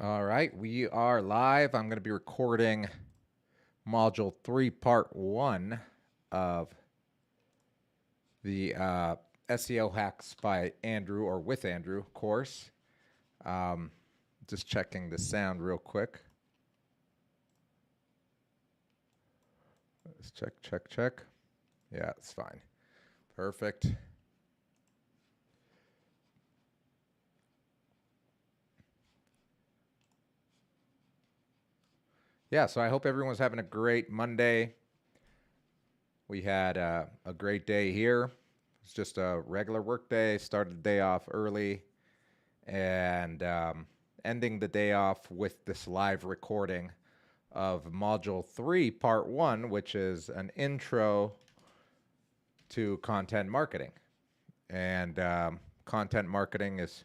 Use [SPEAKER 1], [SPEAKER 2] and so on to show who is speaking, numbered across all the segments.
[SPEAKER 1] All right, we are live. I'm going to be recording Module 3, Part 1 of the SEO Hacks by Andrew, or with Andrew course. Just checking the sound real quick. Let's check. Yeah, it's fine. Perfect. Yeah, so I hope everyone's having a great Monday. We had a great day here. It's just a regular work day. Started the day off early and ending the day off with this live recording of Module 3, Part 1, which is an intro to content marketing. And content marketing is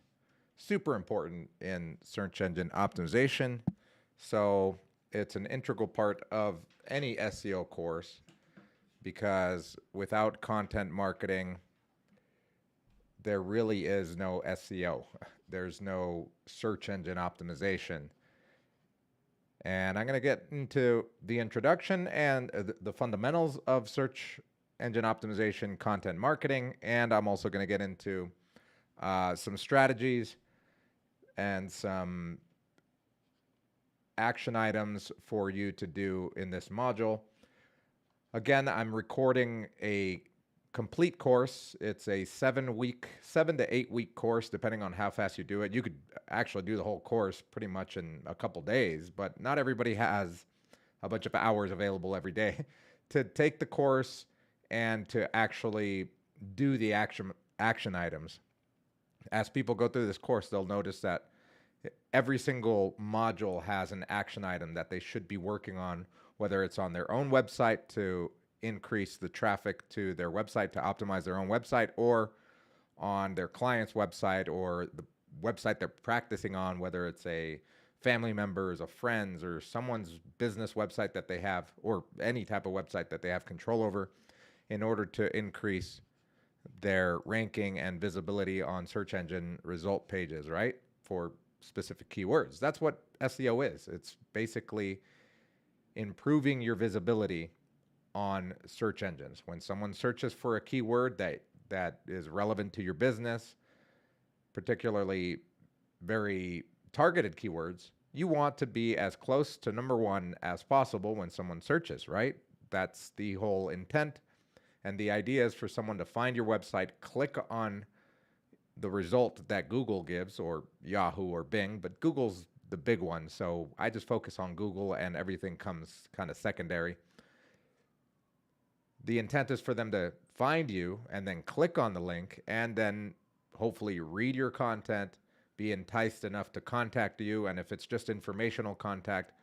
[SPEAKER 1] super important in search engine optimization. So it's an integral part of any SEO course because without content marketing, there really is no SEO. There's no search engine optimization. And I'm going to get into the introduction and the fundamentals of search engine optimization, content marketing, and I'm also going to get into some strategies and some action items for you to do in this module. Again, I'm recording a complete course. It's a 7 to 8 week course, depending on how fast you do it. You could actually do the whole course pretty much in a couple days, but not everybody has a bunch of hours available every day to take the course and to actually do the action items. As people go through this course, they'll notice that every single module has an action item that they should be working on, whether it's on their own website to increase the traffic to their website to optimize their own website, or on their client's website or the website they're practicing on, whether it's a family member's, a friend's, or someone's business website that they have, or any type of website that they have control over, in order to increase their ranking and visibility on search engine result pages, right? For specific keywords. That's what SEO is. It's basically improving your visibility on search engines. When someone searches for a keyword that is relevant to your business, particularly very targeted keywords, you want to be as close to number one as possible when someone searches, right? That's the whole intent. And the idea is for someone to find your website, click on the result that Google gives, or Yahoo or Bing, but Google's the big one. So I just focus on Google and everything comes kind of secondary. The intent is for them to find you and then click on the link and then hopefully read your content, be enticed enough to contact you. And if it's just informational contact,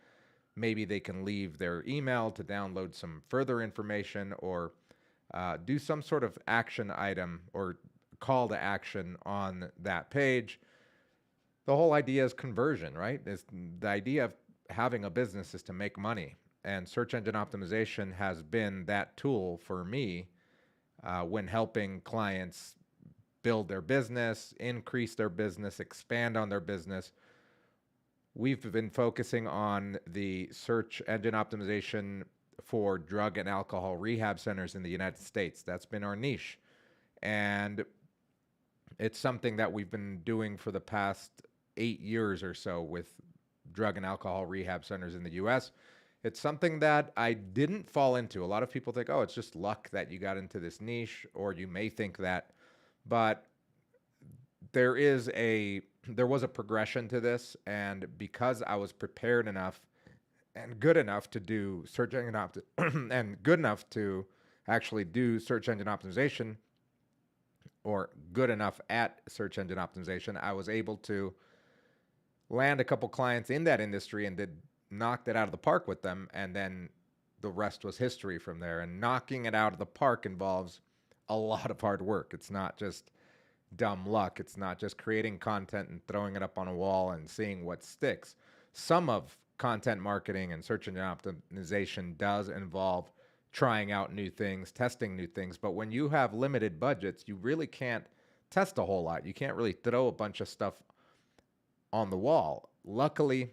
[SPEAKER 1] maybe they can leave their email to download some further information, or do some sort of action item or call to action on that page. The whole idea is conversion, right? The idea of having a business is to make money. And search engine optimization has been that tool for me when helping clients build their business, increase their business, expand on their business. We've been focusing on the search engine optimization for drug and alcohol rehab centers in the United States. That's been our niche. And it's something that we've been doing for the past 8 years or so with drug and alcohol rehab centers in the US. It's something that I didn't fall into. A lot of people think, oh, it's just luck that you got into this niche, or you may think that, but there was a progression to this, and because I was prepared enough and good enough to do search engine and good enough to actually do search engine optimization, or good enough at search engine optimization, I was able to land a couple clients in that industry and knocked it out of the park with them, and then the rest was history from there. And knocking it out of the park involves a lot of hard work. It's not just dumb luck. It's not just creating content and throwing it up on a wall and seeing what sticks. Some of content marketing and search engine optimization does involve trying out new things, testing new things, but when you have limited budgets, you really can't test a whole lot. You can't really throw a bunch of stuff on the wall. Luckily,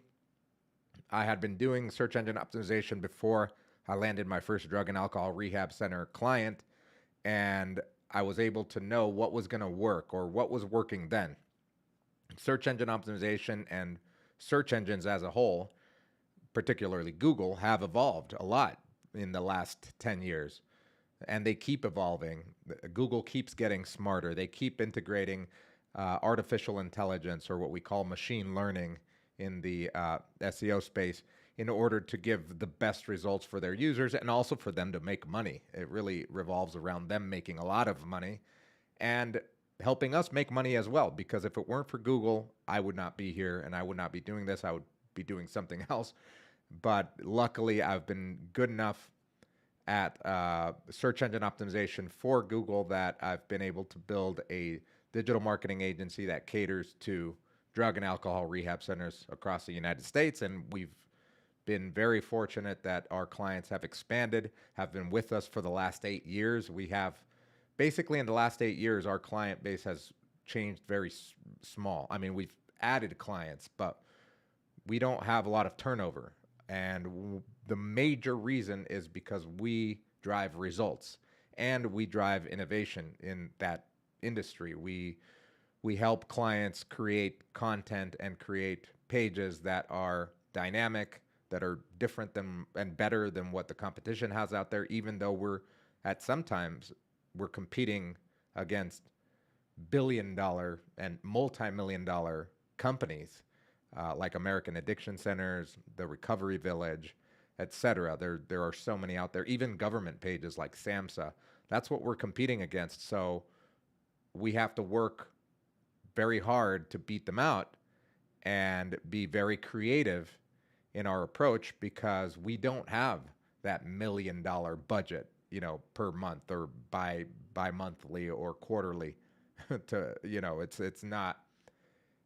[SPEAKER 1] I had been doing search engine optimization before I landed my first drug and alcohol rehab center client, and I was able to know what was going to work or what was working then. Search engine optimization and search engines as a whole, particularly Google, have evolved a lot in the last 10 years. And they keep evolving. Google keeps getting smarter. They keep integrating artificial intelligence, or what we call machine learning, in the SEO space in order to give the best results for their users and also for them to make money. It really revolves around them making a lot of money and helping us make money as well. Because if it weren't for Google, I would not be here and I would not be doing this. I would be doing something else. But luckily, I've been good enough at search engine optimization for Google that I've been able to build a digital marketing agency that caters to drug and alcohol rehab centers across the United States. And we've been very fortunate that our clients have expanded, have been with us for the last 8 years. We have basically in the last 8 years, our client base has changed very small. I mean, we've added clients, but we don't have a lot of turnover. And the major reason is because we drive results and we drive innovation in that industry. We help clients create content and create pages that are dynamic, that are different than and better than what the competition has out there, even though sometimes we're competing against billion-dollar and multi-million-dollar companies like American Addiction Centers, the Recovery Village, etc. There are so many out there, even government pages like SAMHSA. That's what we're competing against. So we have to work very hard to beat them out and be very creative in our approach because we don't have that $1 million budget, per month or bi-monthly or quarterly to,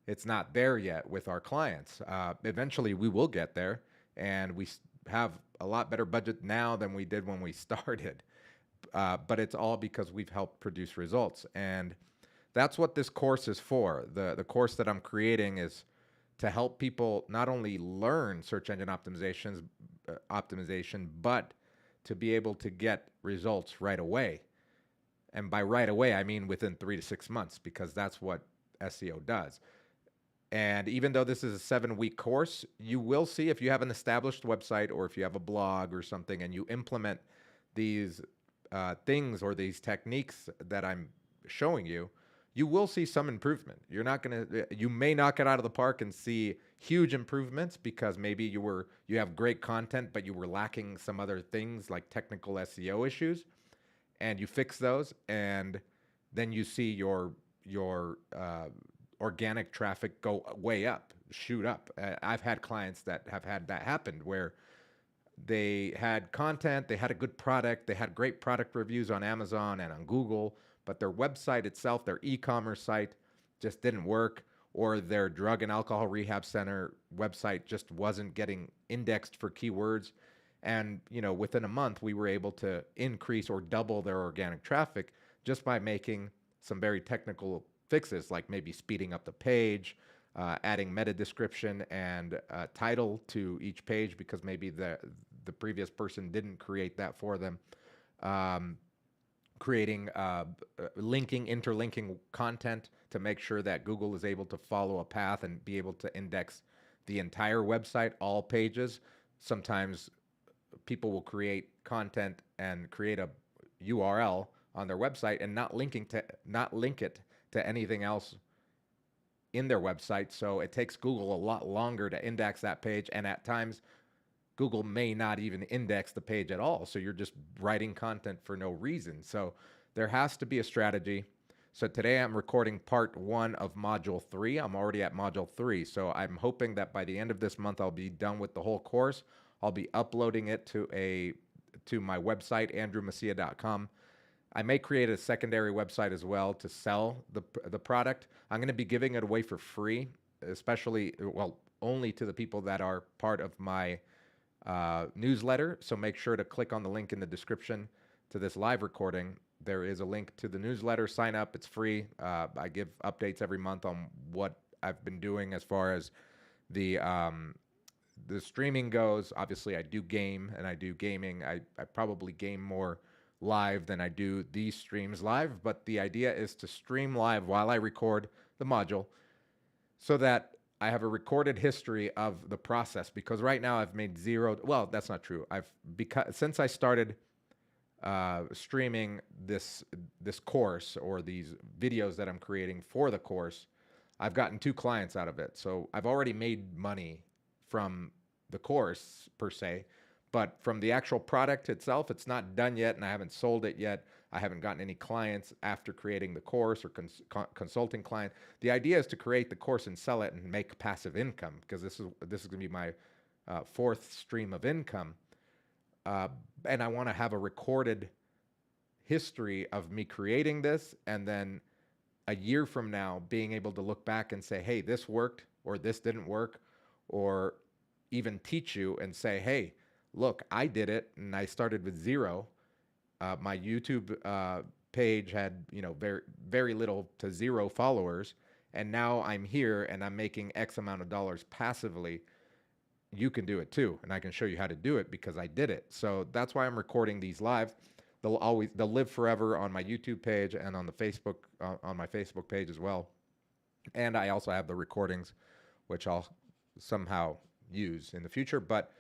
[SPEAKER 1] it's not there yet with our clients. Eventually we will get there, and we have a lot better budget now than we did when we started. But it's all because we've helped produce results. And that's what this course is for. The course that I'm creating is to help people not only learn search engine optimization, but to be able to get results right away. And by right away, I mean within 3 to 6 months, because that's what SEO does. And even though this is a 7-week course, you will see if you have an established website or if you have a blog or something and you implement these things or these techniques that I'm showing you, you will see some improvement. You may knock it out of the park and see huge improvements because maybe you have great content, but you were lacking some other things like technical SEO issues, and you fix those, and then you see your organic traffic go way up, shoot up. I've had clients that have had that happen where they had content, they had a good product, they had great product reviews on Amazon and on Google, but their website itself, their e-commerce site, just didn't work, or their drug and alcohol rehab center website just wasn't getting indexed for keywords. And within a month, we were able to increase or double their organic traffic just by making some very technical fixes, like maybe speeding up the page, adding meta description and title to each page because maybe the previous person didn't create that for them. Creating interlinking content to make sure that Google is able to follow a path and be able to index the entire website, all pages. Sometimes people will create content and create a URL on their website and not link it to anything else in their website. So it takes Google a lot longer to index that page, and at times Google may not even index the page at all. So you're just writing content for no reason. So there has to be a strategy. So today I'm recording part 1 of module 3. I'm already at module 3. So I'm hoping that by the end of this month, I'll be done with the whole course. I'll be uploading it to my website, andrewmacia.com. I may create a secondary website as well to sell the product. I'm going to be giving it away for free, only to the people that are part of my newsletter. So make sure to click on the link in the description to this live recording. There is a link to the newsletter. Sign up. It's free. I give updates every month on what I've been doing as far as the streaming goes. Obviously, I do game and I do gaming. I probably game more live than I do these streams live, but the idea is to stream live while I record the module so that I have a recorded history of the process, because right now I've made zero. Well, that's not true. Since I started streaming this course, or these videos that I'm creating for the course, I've gotten 2 clients out of it. So I've already made money from the course per se, but from the actual product itself, it's not done yet, and I haven't sold it yet. I haven't gotten any clients after creating the course, or consulting client. The idea is to create the course and sell it and make passive income, because this is going to be my 4th stream of income. And I want to have a recorded history of me creating this, and then a year from now being able to look back and say, hey, this worked, or this didn't work, or even teach you and say, hey, look, I did it and I started with 0. My YouTube page had, very, very little to 0 followers, and now I'm here and I'm making X amount of dollars passively. You can do it too, and I can show you how to do it because I did it. So that's why I'm recording these live. They'll live forever on my YouTube page and on the Facebook on my Facebook page as well. And I also have the recordings, which I'll somehow use in the future. But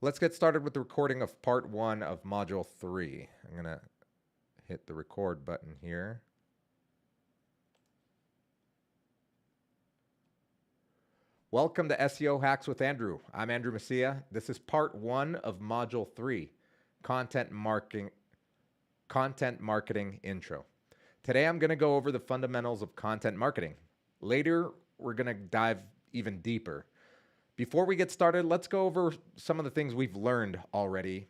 [SPEAKER 1] let's get started with the recording of part 1 of module 3. I'm gonna hit the record button here. Welcome to SEO Hacks with Andrew. I'm Andrew Messia. This is part 1 of module 3, content marketing intro. Today I'm going to go over the fundamentals of content marketing. Later, we're going to dive even deeper. Before we get started, let's go over some of the things we've learned already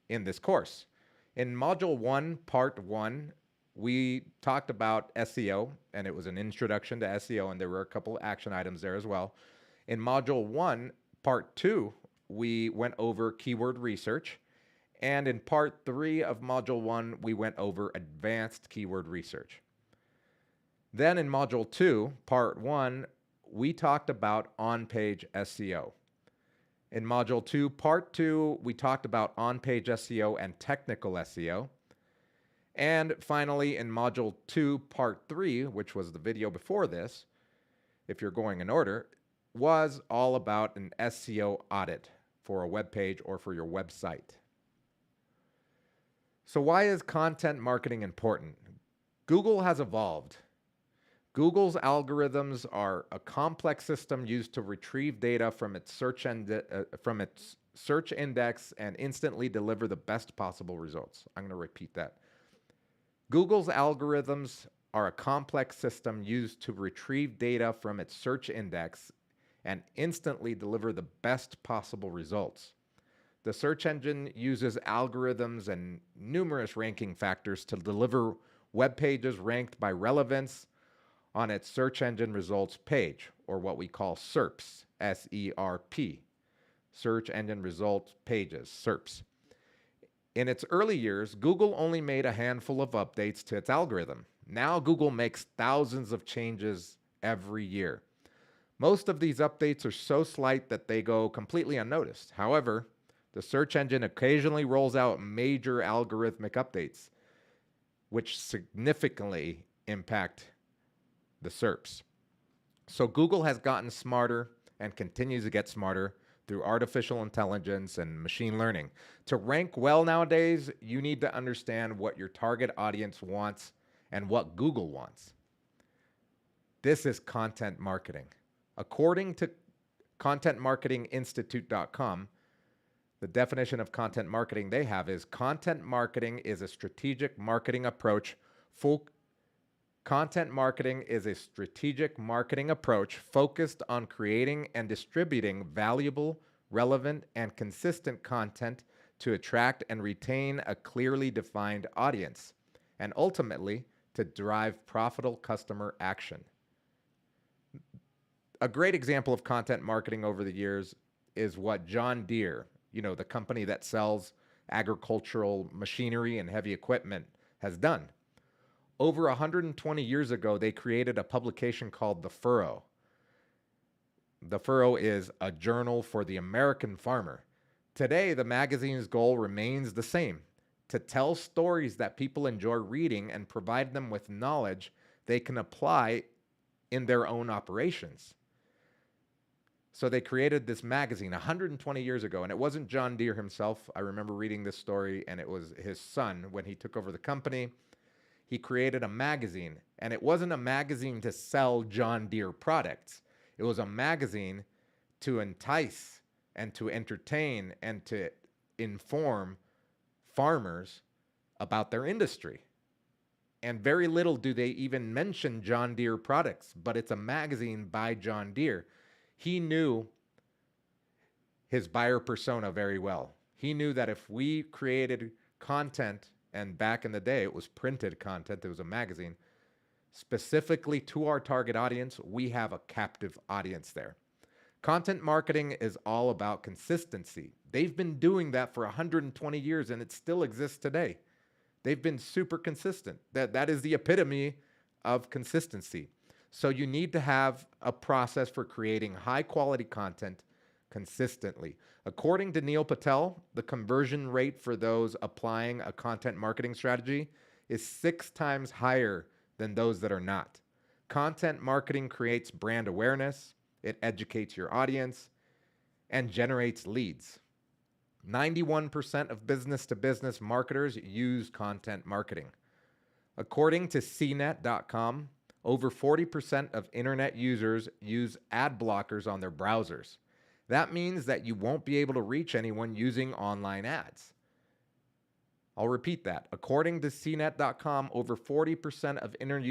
[SPEAKER 1] in this course. In module 1, part 1, we talked about SEO, and it was an introduction to SEO, and there were a couple of action items there as well. In module 1, part 2, we went over keyword research. And in part 3 of module 1, we went over advanced keyword research. Then in module 2, part 1, we talked about on-page SEO. In module 2, part 2, we talked about on-page SEO and technical SEO. And finally, in module 2, part 3, which was the video before this, if you're going in order, was all about an SEO audit for a web page or for your website. So why is content marketing important? Google has evolved. Google's algorithms are a complex system used to retrieve data from its search index and instantly deliver the best possible results. I'm going to repeat that. Google's algorithms are a complex system used to retrieve data from its search index and instantly deliver the best possible results. The search engine uses algorithms and numerous ranking factors to deliver web pages ranked by relevance on its search engine results page, or what we call SERPs, S-E-R-P, search engine results pages, SERPs. In its early years, Google only made a handful of updates to its algorithm. Now Google makes thousands of changes every year. Most of these updates are so slight that they go completely unnoticed. However, the search engine occasionally rolls out major algorithmic updates, which significantly impact the SERPs. So Google has gotten smarter and continues to get smarter through artificial intelligence and machine learning. To rank well nowadays, you need to understand what your target audience wants and what Google wants. This is content marketing. According to contentmarketinginstitute.com, the definition of content marketing they have is content marketing is a strategic marketing approach. Content marketing is a strategic marketing approach focused on creating and distributing valuable, relevant, and consistent content to attract and retain a clearly defined audience, and ultimately to drive profitable customer action. A great example of content marketing over the years is what John Deere, the company that sells agricultural machinery and heavy equipment, has done. Over 120 years ago, they created a publication called The Furrow. The furrow is a journal for the American farmer. Today, the magazine's goal remains the same: to tell stories that people enjoy reading and provide them with knowledge they can apply in their own operations. So they created this magazine 120 years ago, and it wasn't John Deere himself. I remember reading this story, and it was his son when he took over the company. He created a magazine, and it wasn't a magazine to sell John Deere products. It was a magazine to entice and to entertain and to inform farmers about their industry. And very little do they even mention John Deere products, but it's a magazine by John Deere. He knew his buyer persona very well. He knew that if we created content, and back in the day it was printed content, it was a magazine, specifically to our target audience, we have a captive audience there. Content marketing is all about consistency. They've been doing that for 120 years and it still exists today. They've been super consistent. That is the epitome of consistency. So you need to have a process for creating high quality content consistently. According to Neil Patel, the conversion rate for those applying a content marketing strategy is 6 times higher than those that are not. Content marketing creates brand awareness, it educates your audience, and generates leads. 91% of business-to-business marketers use content marketing. According to CNET.com, over 40% of internet users use ad blockers on their browsers. That means that you won't be able to reach anyone using online ads. I'll repeat that. According to CNET.com, over 40% of internet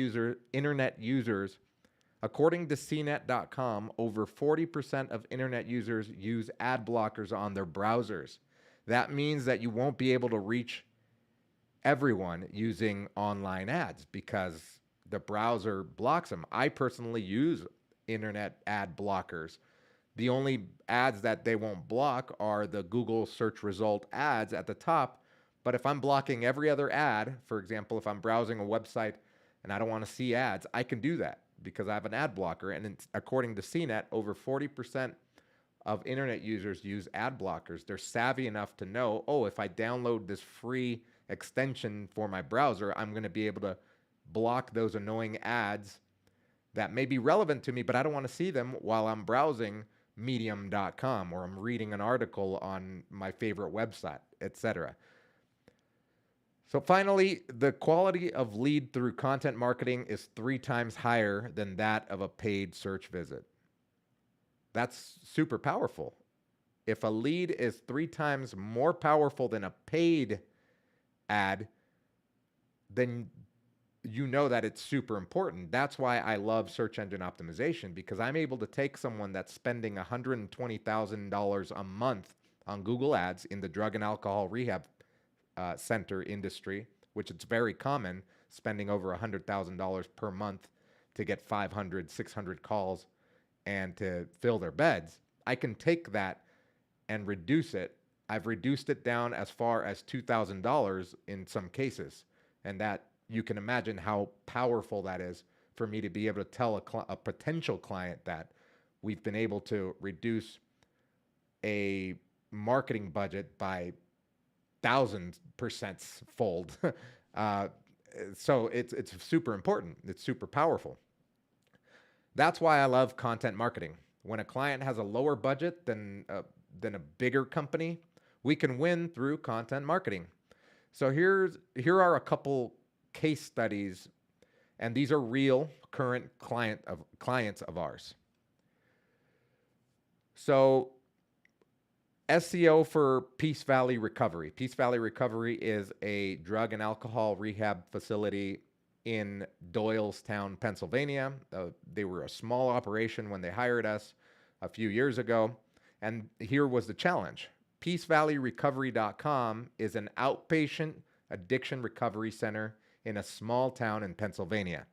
[SPEAKER 1] users use ad blockers on their browsers. That means that you won't be able to reach everyone using online ads because the browser blocks them. I personally use internet ad blockers. The only ads that they won't block are the Google search result ads at the top. But if I'm blocking every other ad, for example, if I'm browsing a website and I don't want to see ads, I can do that because I have an ad blocker. And according to CNET, over 40% of internet users use ad blockers. They're savvy enough to know, oh, if I download this free extension for my browser, I'm going to be able to block those annoying ads that may be relevant to me, but I don't want to see them while I'm browsing medium.com or I'm reading an article on my favorite website, etc. So finally, the quality of lead through content marketing is 3 times higher than that of a paid search visit. That's super powerful. If a lead is 3 times more powerful than a paid ad, then you know that it's super important. That's why I love search engine optimization, because I'm able to take someone that's spending $120,000 a month on Google Ads in the drug and alcohol rehab center industry, which it's very common, spending over $100,000 per month to get 500, 600 calls and to fill their beds. I can take that and reduce it. I've reduced it down as far as $2,000 in some cases. And that, you can imagine how powerful that is for me to be able to tell a potential client that we've been able to reduce a marketing budget by 1,000% fold. So it's super important. It's super powerful. That's why I love content marketing. When a client has a lower budget than a bigger company, we can win through content marketing. So here are a couple case studies, and these are real current clients of ours. So SEO for Peace Valley Recovery. Peace Valley Recovery is a drug and alcohol rehab facility in Doylestown, Pennsylvania. They were a small operation when they hired us a few years ago. And here was the challenge. PeaceValleyRecovery.com is an outpatient addiction recovery center in a small town in Pennsylvania.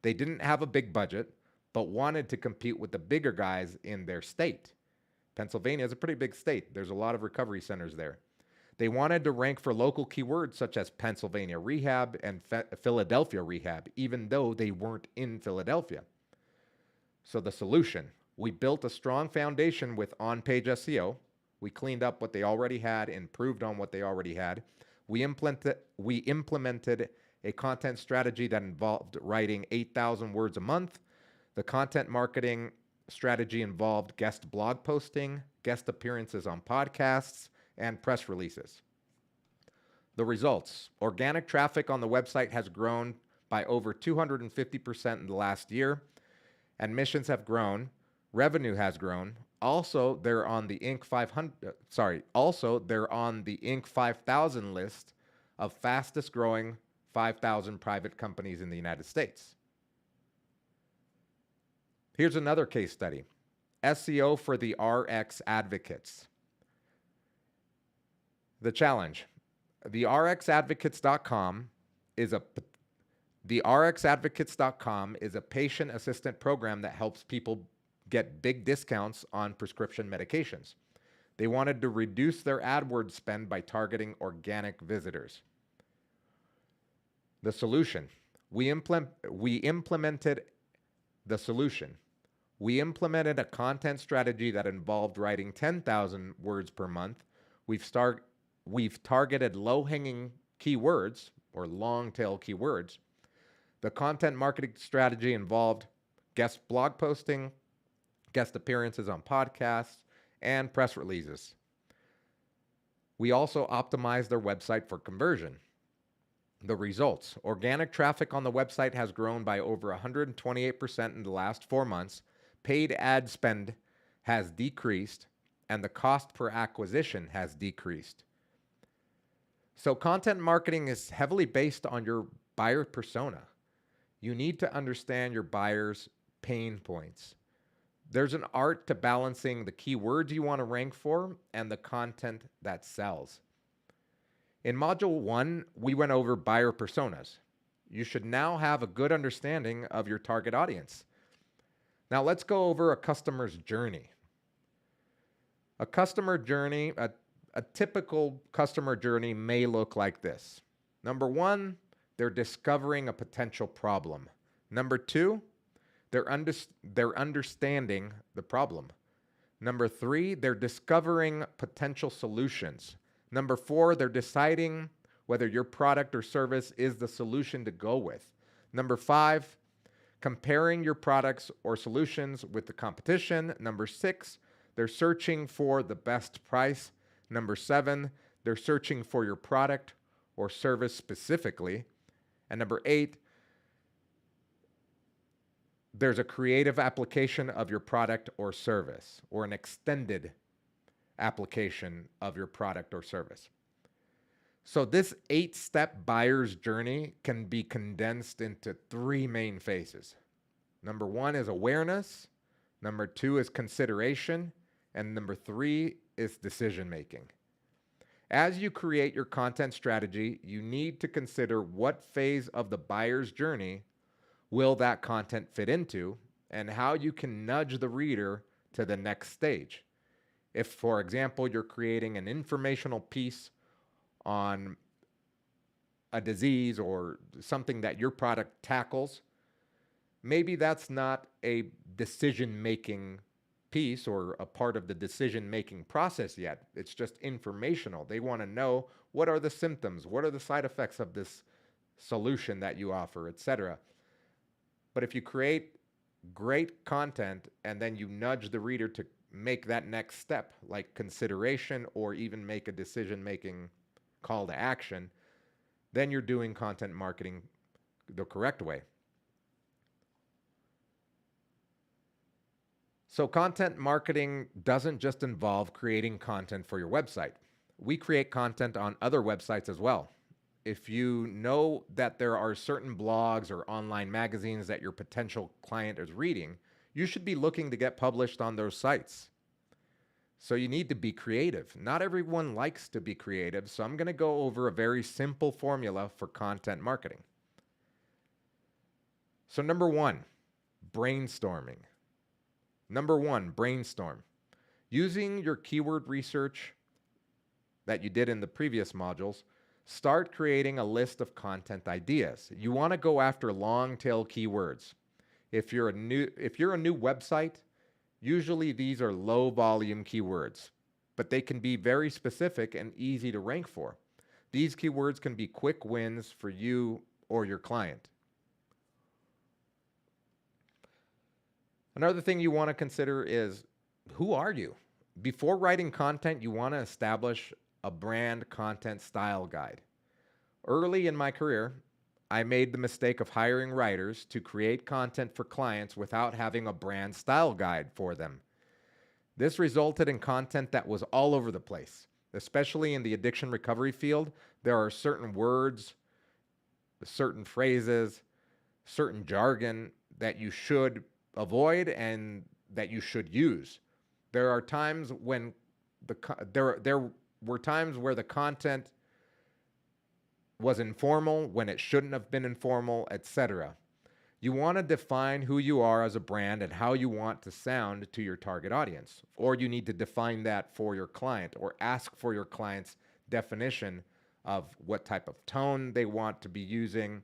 [SPEAKER 1] They didn't have a big budget, but wanted to compete with the bigger guys in their state. Pennsylvania is a pretty big state. There's a lot of recovery centers there. They wanted to rank for local keywords such as Pennsylvania Rehab and Philadelphia Rehab, even though they weren't in Philadelphia. So the solution, We built a strong foundation with on-page SEO. We cleaned up what they already had, improved on what they already had. We implemented a content strategy that involved writing 8,000 words a month. The content marketing strategy involved guest blog posting, guest appearances on podcasts, and press releases. The results: organic traffic on the website has grown by over 250% in the last year. Admissions have grown. Revenue has grown. Also, they're on the Inc. 5000 list of fastest growing 5,000 private companies in the United States. Here's another case study. SEO for the RX advocates. The challenge: the rxadvocates.com is a patient assistant program that helps people get big discounts on prescription medications. They wanted to reduce their AdWords spend by targeting organic visitors. The solution: we implemented the solution. We implemented a content strategy that involved writing 10,000 words per month. We've targeted low-hanging keywords or long-tail keywords. The content marketing strategy involved guest blog posting, guest appearances on podcasts, and press releases. We also optimized their website for conversion. The results: organic traffic on the website has grown by over 128% in the last 4 months. Paid ad spend has decreased, and the cost per acquisition has decreased. So content marketing is heavily based on your buyer persona. You need to understand your buyer's pain points. There's an art to balancing the keywords you want to rank for and the content that sells. In Module 1, we went over buyer personas. You should now have a good understanding of your target audience. Now let's go over a customer's journey. A typical customer journey may look like this. Number 1, they're discovering a potential problem. Number 2, they're understanding the problem. Number 3, they're discovering potential solutions. Number 4, they're deciding whether your product or service is the solution to go with. Number 5, comparing your products or solutions with the competition. Number 6, they're searching for the best price. Number 7, they're searching for your product or service specifically. And number 8, there's a creative application of your product or service, or an extended application of your product or service. So this 8-step buyer's journey can be condensed into 3 main phases. Number 1 is awareness. Number 2 is consideration. And number 3 is decision making. As you create your content strategy, you need to consider what phase of the buyer's journey will that content fit into, and how you can nudge the reader to the next stage. If, for example, you're creating an informational piece on a disease or something that your product tackles, maybe that's not a decision-making piece or a part of the decision-making process yet. It's just informational. They want to know, what are the symptoms? What are the side effects of this solution that you offer, etc. But if you create great content and then you nudge the reader to make that next step, like consideration or even make a decision-making call to action, then you're doing content marketing the correct way. So content marketing doesn't just involve creating content for your website. We create content on other websites as well. If you know that there are certain blogs or online magazines that your potential client is reading, you should be looking to get published on those sites. So you need to be creative. Not everyone likes to be creative, so I'm going to go over a very simple formula for content marketing. So number 1, brainstorming. Number 1, brainstorm. Using your keyword research that you did in the previous modules, start creating a list of content ideas. You want to go after long tail keywords. If you're a new website Usually these are low volume keywords, but they can be very specific and easy to rank for. These keywords can be quick wins for you or your client. Another thing you want to consider is, who are you? Before writing content, you want to establish a brand content style guide. Early in my career, I made the mistake of hiring writers to create content for clients without having a brand style guide for them. This resulted in content that was all over the place, especially in the addiction recovery field. There are certain words, certain phrases, certain jargon that you should avoid and that you should use. There are times when there were times where the content was informal when it shouldn't have been informal, etc. You want to define who you are as a brand and how you want to sound to your target audience. Or you need to define that for your client or ask for your client's definition of what type of tone they want to be using,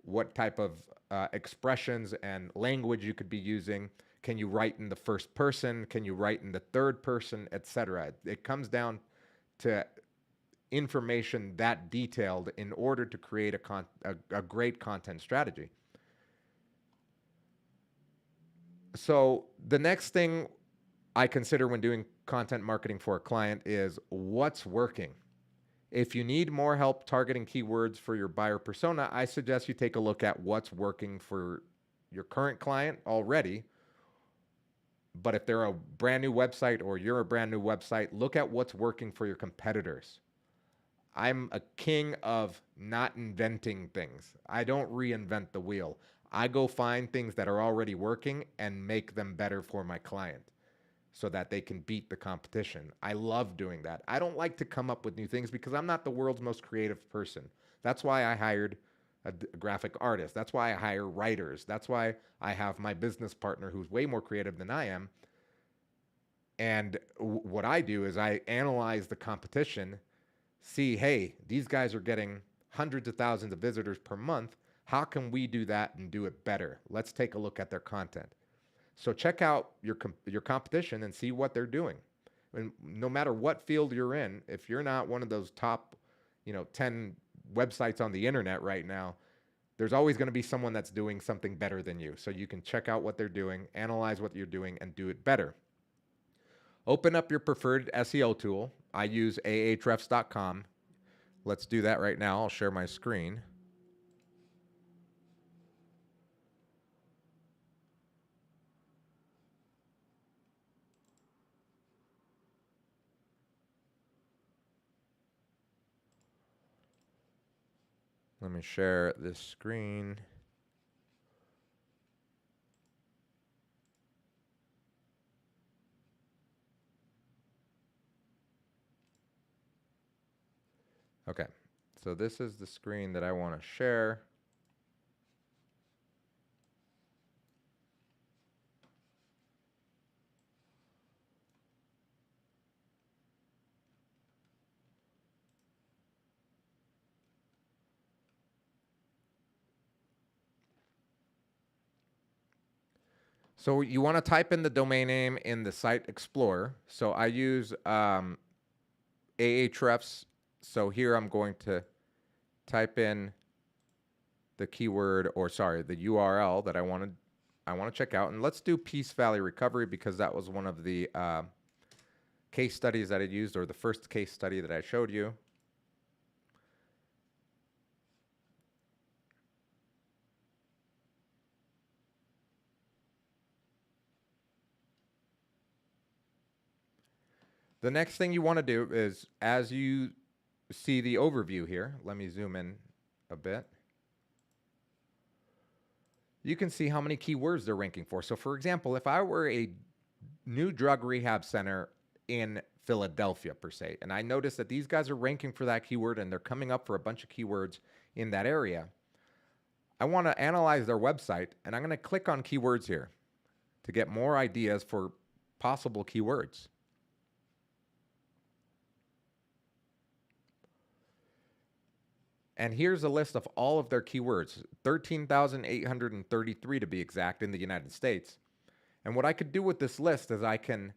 [SPEAKER 1] what type of expressions and language you could be using. Can you write in the first person? Can you write in the third person, etc.? It comes down to information that detailed in order to create a great content strategy. So the next thing I consider when doing content marketing for a client is what's working. If you need more help targeting keywords for your buyer persona, I suggest you take a look at what's working for your current client already. But if they're a brand new website or you're a brand new website, look at what's working for your competitors. I'm a king of not inventing things. I don't reinvent the wheel. I go find things that are already working and make them better for my client so that they can beat the competition. I love doing that. I don't like to come up with new things because I'm not the world's most creative person. That's why I hired a graphic artist. That's why I hire writers. That's why I have my business partner who's way more creative than I am. And what I do is I analyze the competition, see, hey, these guys are getting hundreds of thousands of visitors per month. How can we do that and do it better? Let's take a look at their content. So check out your competition and see what they're doing. And no matter what field you're in, if you're not one of those top, 10 websites on the internet right now, there's always going to be someone that's doing something better than you. So you can check out what they're doing, analyze what you're doing, and do it better. Open up your preferred SEO tool. I use ahrefs.com. Let's do that right now. I'll share my screen. Let me share this screen. Okay, so this is the screen that I want to share. So you want to type in the domain name in the Site Explorer. So I use Ahrefs. So here I'm going to type in the keyword, or sorry, the URL that I want to check out. And let's do Peace Valley Recovery because that was one of the case studies that I used, or the first case study that I showed you. The next thing you want to do is, as you see the overview here, let me zoom in a bit. You can see how many keywords they're ranking for. So for example, if I were a new drug rehab center in Philadelphia per se, and I notice that these guys are ranking for that keyword and they're coming up for a bunch of keywords in that area, I want to analyze their website, and I'm going to click on keywords here to get more ideas for possible keywords. And here's a list of all of their keywords, 13,833 to be exact in the United States. And what I could do with this list is I can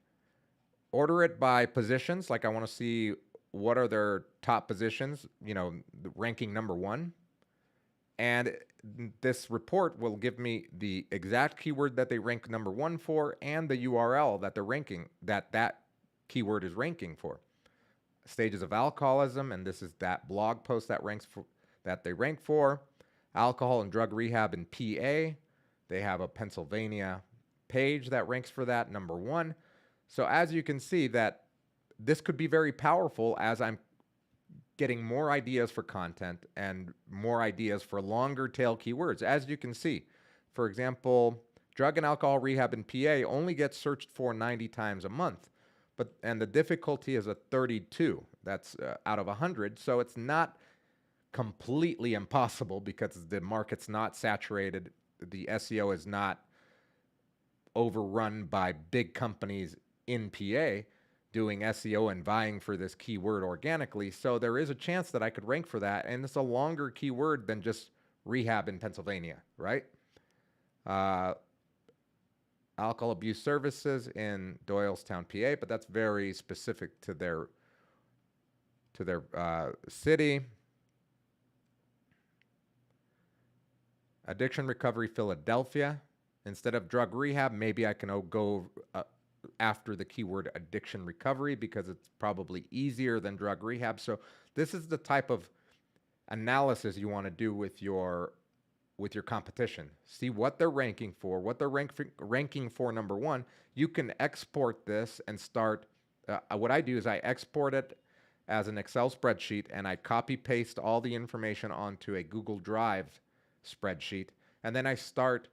[SPEAKER 1] order it by positions. Like I want to see what are their top positions, ranking number 1. And this report will give me the exact keyword that they rank number 1 for and the URL that they're ranking, that keyword is ranking for. Stages of alcoholism, and this is that blog post that they rank for. Alcohol and drug rehab in PA. They have a Pennsylvania page that ranks for that, number 1. So as you can see, that this could be very powerful as I'm getting more ideas for content and more ideas for longer tail keywords. As you can see, for example, drug and alcohol rehab in PA only gets searched for 90 times a month, and the difficulty is a 32. That's out of 100. So it's not completely impossible because the market's not saturated. The SEO is not overrun by big companies in PA doing SEO and vying for this keyword organically. So there is a chance that I could rank for that. And it's a longer keyword than just rehab in Pennsylvania, right? Alcohol abuse services in Doylestown, PA, but that's very specific to their city. Addiction recovery, Philadelphia. Instead of drug rehab, maybe I can go after the keyword addiction recovery because it's probably easier than drug rehab. So this is the type of analysis you want to do with your competition. See what they're ranking for, what they're ranking for number 1. You can export this and start. What I do is I export it as an Excel spreadsheet and I copy paste all the information onto a Google Drive spreadsheet, and then I start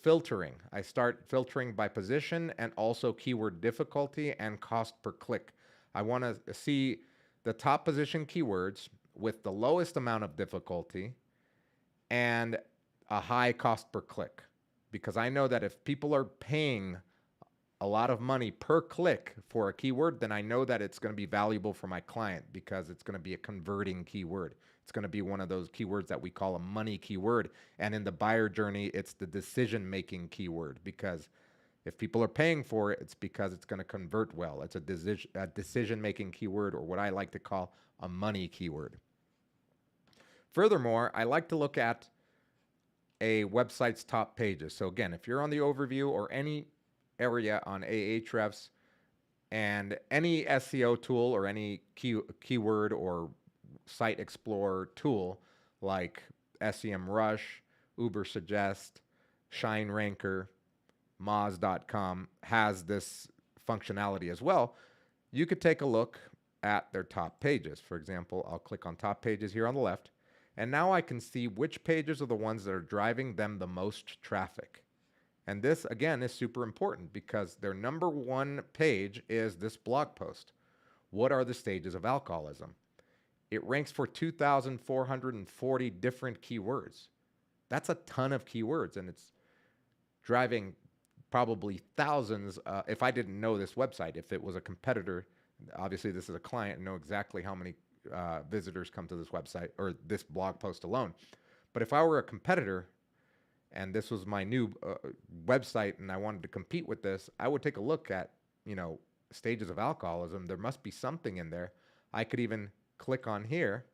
[SPEAKER 1] filtering. I start filtering by position and also keyword difficulty and cost per click. I want to see the top position keywords with the lowest amount of difficulty and a high cost per click, because I know that if people are paying a lot of money per click for a keyword, then I know that it's going to be valuable for my client because it's going to be a converting keyword. It's going to be one of those keywords that we call a money keyword. And in the buyer journey, it's the decision-making keyword, because if people are paying for it, it's because it's going to convert well. It's a decision-making keyword, or what I like to call a money keyword. Furthermore, I like to look at a website's top pages. So again, if you're on the overview or any area on Ahrefs and any SEO tool or any keyword or site explorer tool like SEMrush, Ubersuggest, ShineRanker, Moz.com has this functionality as well. You could take a look at their top pages. For example, I'll click on top pages here on the left, and now I can see which pages are the ones that are driving them the most traffic. And this, again, is super important because their number 1 page is this blog post. What are the stages of alcoholism? It ranks for 2,440 different keywords. That's a ton of keywords, and it's driving probably thousands. If I didn't know this website, if it was a competitor, obviously this is a client, and know exactly how many visitors come to this website or this blog post alone. But if I were a competitor and this was my new website and I wanted to compete with this, I would take a look at, stages of alcoholism. There must be something in there. I could even click on here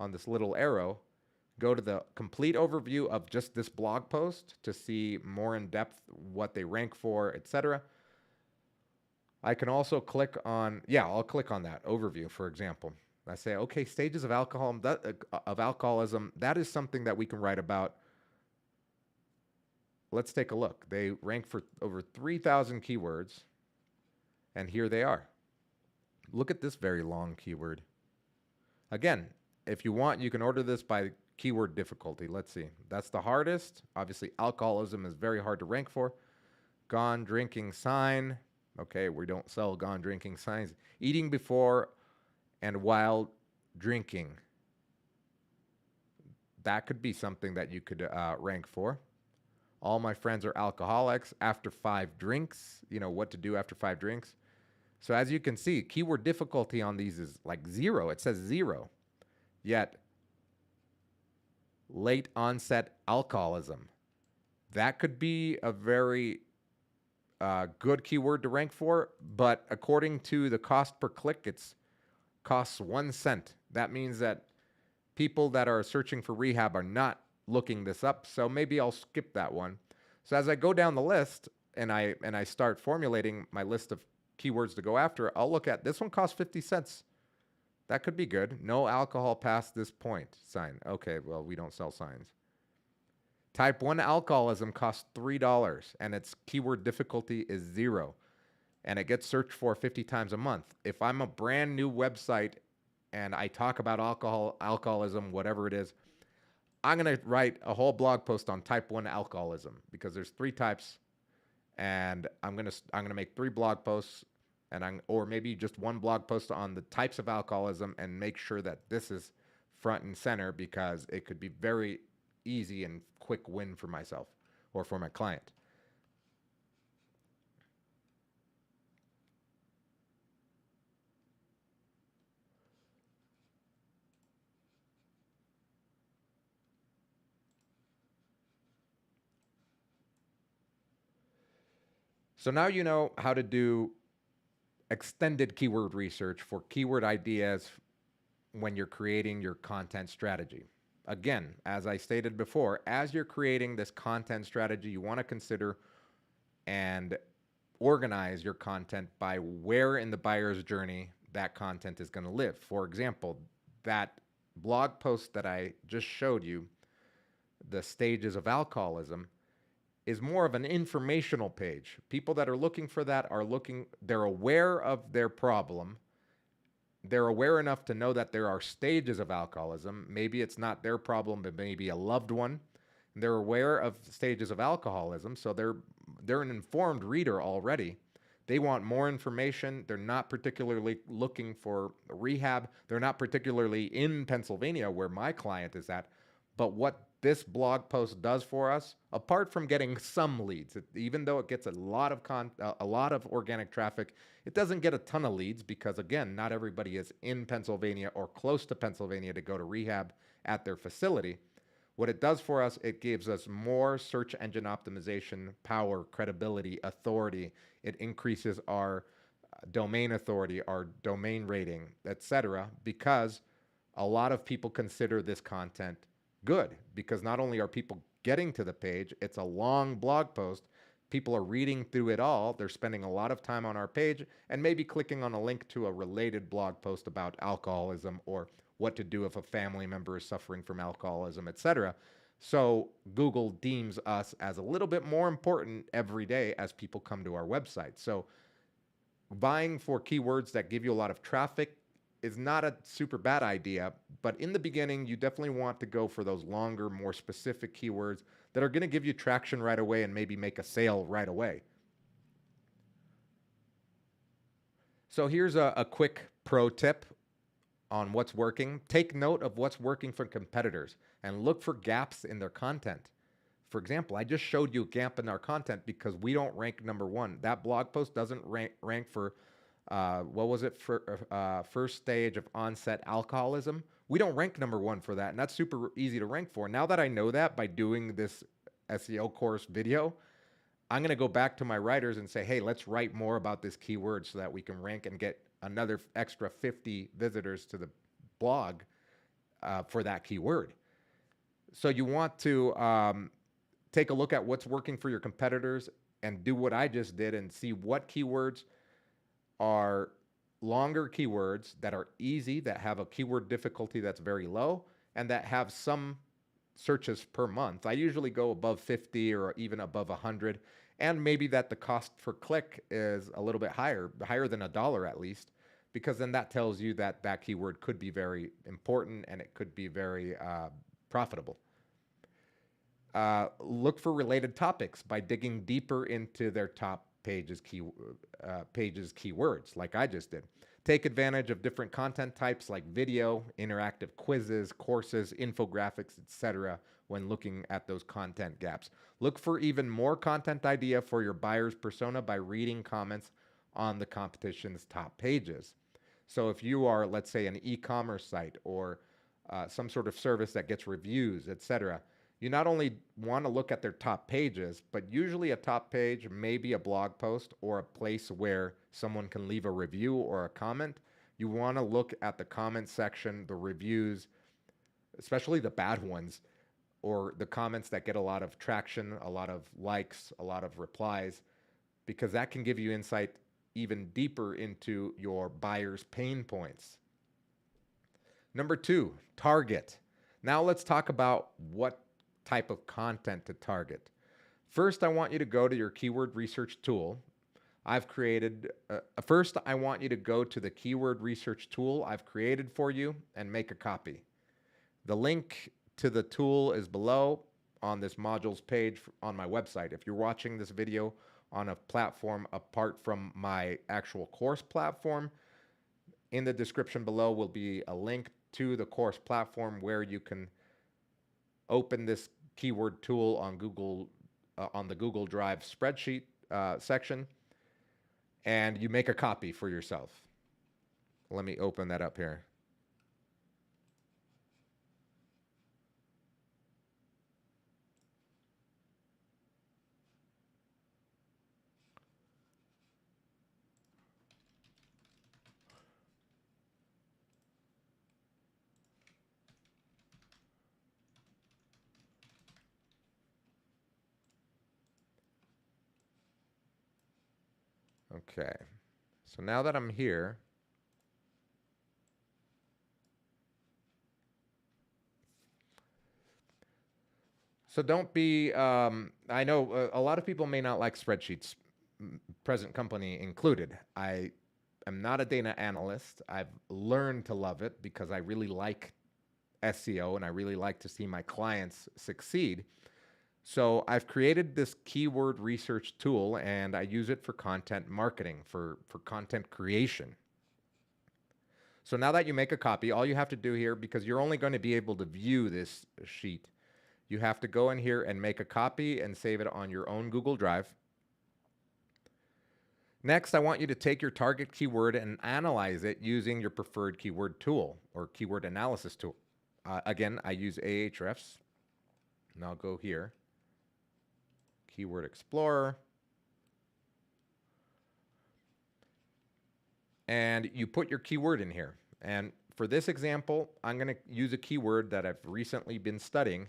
[SPEAKER 1] on this little arrow, go to the complete overview of just this blog post to see more in depth what they rank for, etc. I can also click on, I'll click on that overview, for example. I say, okay, stages of alcoholism, that is something that we can write about. Let's take a look. They rank for over 3,000 keywords, and here they are. Look at this very long keyword. Again, if you want, you can order this by keyword difficulty. Let's see. That's the hardest. Obviously, alcoholism is very hard to rank for. Gone drinking sign. Okay, we don't sell gone drinking signs. Eating before and while drinking. That could be something that you could rank for. All my friends are alcoholics. After 5 drinks, what to do after 5 drinks. So as you can see, keyword difficulty on these is like 0. It says 0. Yet, late onset alcoholism. That could be a very good keyword to rank for, but according to the cost per click, it's costs 1 cent. That means that people that are searching for rehab are not looking this up, so maybe I'll skip that one. So as I go down the list and I start formulating my list of keywords to go after, I'll look at this one costs 50 cents. That could be good. No alcohol past this point. Sign. Okay, well, we don't sell signs. Type 1 alcoholism costs $3 and its keyword difficulty is 0 and it gets searched for 50 times a month. If I'm a brand new website and I talk about alcoholism, whatever it is, I'm going to write a whole blog post on type 1 alcoholism because there's 3 types, and I'm going to make 3 blog posts, and or maybe just 1 blog post on the types of alcoholism, and make sure that this is front and center because it could be very easy and quick win for myself or for my client. So now you know how to do extended keyword research for keyword ideas when you're creating your content strategy. Again, as I stated before, as you're creating this content strategy, you want to consider and organize your content by where in the buyer's journey that content is going to live. For example, that blog post that I just showed you, the stages of alcoholism, is more of an informational page. People that are looking for that they're aware of their problem. They're aware enough to know that there are stages of alcoholism. Maybe it's not their problem, but maybe a loved one. They're aware of stages of alcoholism, so they're an informed reader already. They want more information. They're not particularly looking for rehab. They're not particularly in Pennsylvania where my client is at. But what this blog post does for us, apart from getting some leads, even though it gets a lot of organic traffic, it doesn't get a ton of leads because, again, not everybody is in Pennsylvania or close to Pennsylvania to go to rehab at their facility. What it does for us, it gives us more search engine optimization, power, credibility, authority. It increases our domain authority, our domain rating, etc., because a lot of people consider this content good, because not only are people getting to the page, it's a long blog post. People are reading through it all. They're spending a lot of time on our page and maybe clicking on a link to a related blog post about alcoholism or what to do if a family member is suffering from alcoholism, etc. So Google deems us as a little bit more important every day as people come to our website. So vying for keywords that give you a lot of traffic is not a super bad idea, but in the beginning, you definitely want to go for those longer, more specific keywords that are going to give you traction right away and maybe make a sale right away. So here's a quick pro tip on what's working. Take note of what's working for competitors and look for gaps in their content. For example, I just showed you a gap in our content because we don't rank number 1. That blog post doesn't rank for what was it, for first stage of onset alcoholism. We don't rank number 1 for that, and that's super easy to rank for. Now that I know that by doing this SEO course video, I'm going to go back to my writers and say, hey, let's write more about this keyword so that we can rank and get another extra 50 visitors to the blog for that keyword. So you want to take a look at what's working for your competitors and do what I just did and see what keywords are longer keywords that are easy, that have a keyword difficulty that's very low, and that have some searches per month. I usually go above 50 or even above 100, and maybe that the cost per click is a little bit higher than $1 at least, because then that tells you that that keyword could be very important and it could be very profitable. Look for related topics by digging deeper into their top pages keywords, like I just did. Take advantage of different content types like video, interactive quizzes, courses, infographics, etc. when looking at those content gaps. Look for even more content idea for your buyer's persona by reading comments on the competition's top pages. So if you are, let's say, an e-commerce site or some sort of service that gets reviews, etc., you not only want to look at their top pages, but usually a top page may be a blog post or a place where someone can leave a review or a comment. You want to look at the comment section, the reviews, especially the bad ones, or the comments that get a lot of traction, a lot of likes, a lot of replies, because that can give you insight even deeper into your buyer's pain points. Number 2, target. Now let's talk about what type of content to target. First, I want you to go to your keyword research tool. First, I want you to go to the keyword research tool I've created for you and make a copy. The link to the tool is below on this modules page on my website. If you're watching this video on a platform apart from my actual course platform, in the description below will be a link to the course platform where you can open this keyword tool on Google, on the Google Drive spreadsheet section, and you make a copy for yourself. Let me open that up here. Okay, so now that I'm here, so don't be, I know a lot of people may not like spreadsheets, present company included. I am not a data analyst. I've learned to love it because I really like SEO and I really like to see my clients succeed. So I've created this keyword research tool and I use it for content marketing, for content creation. So now that you make a copy, all you have to do here, because you're only going to be able to view this sheet, you have to go in here and make a copy and save it on your own Google Drive. Next, I want you to take your target keyword and analyze it using your preferred keyword tool or keyword analysis tool. Again, I use Ahrefs, and I'll go here. Keyword Explorer, and you put your keyword in here. And for this example, I'm going to use a keyword that I've recently been studying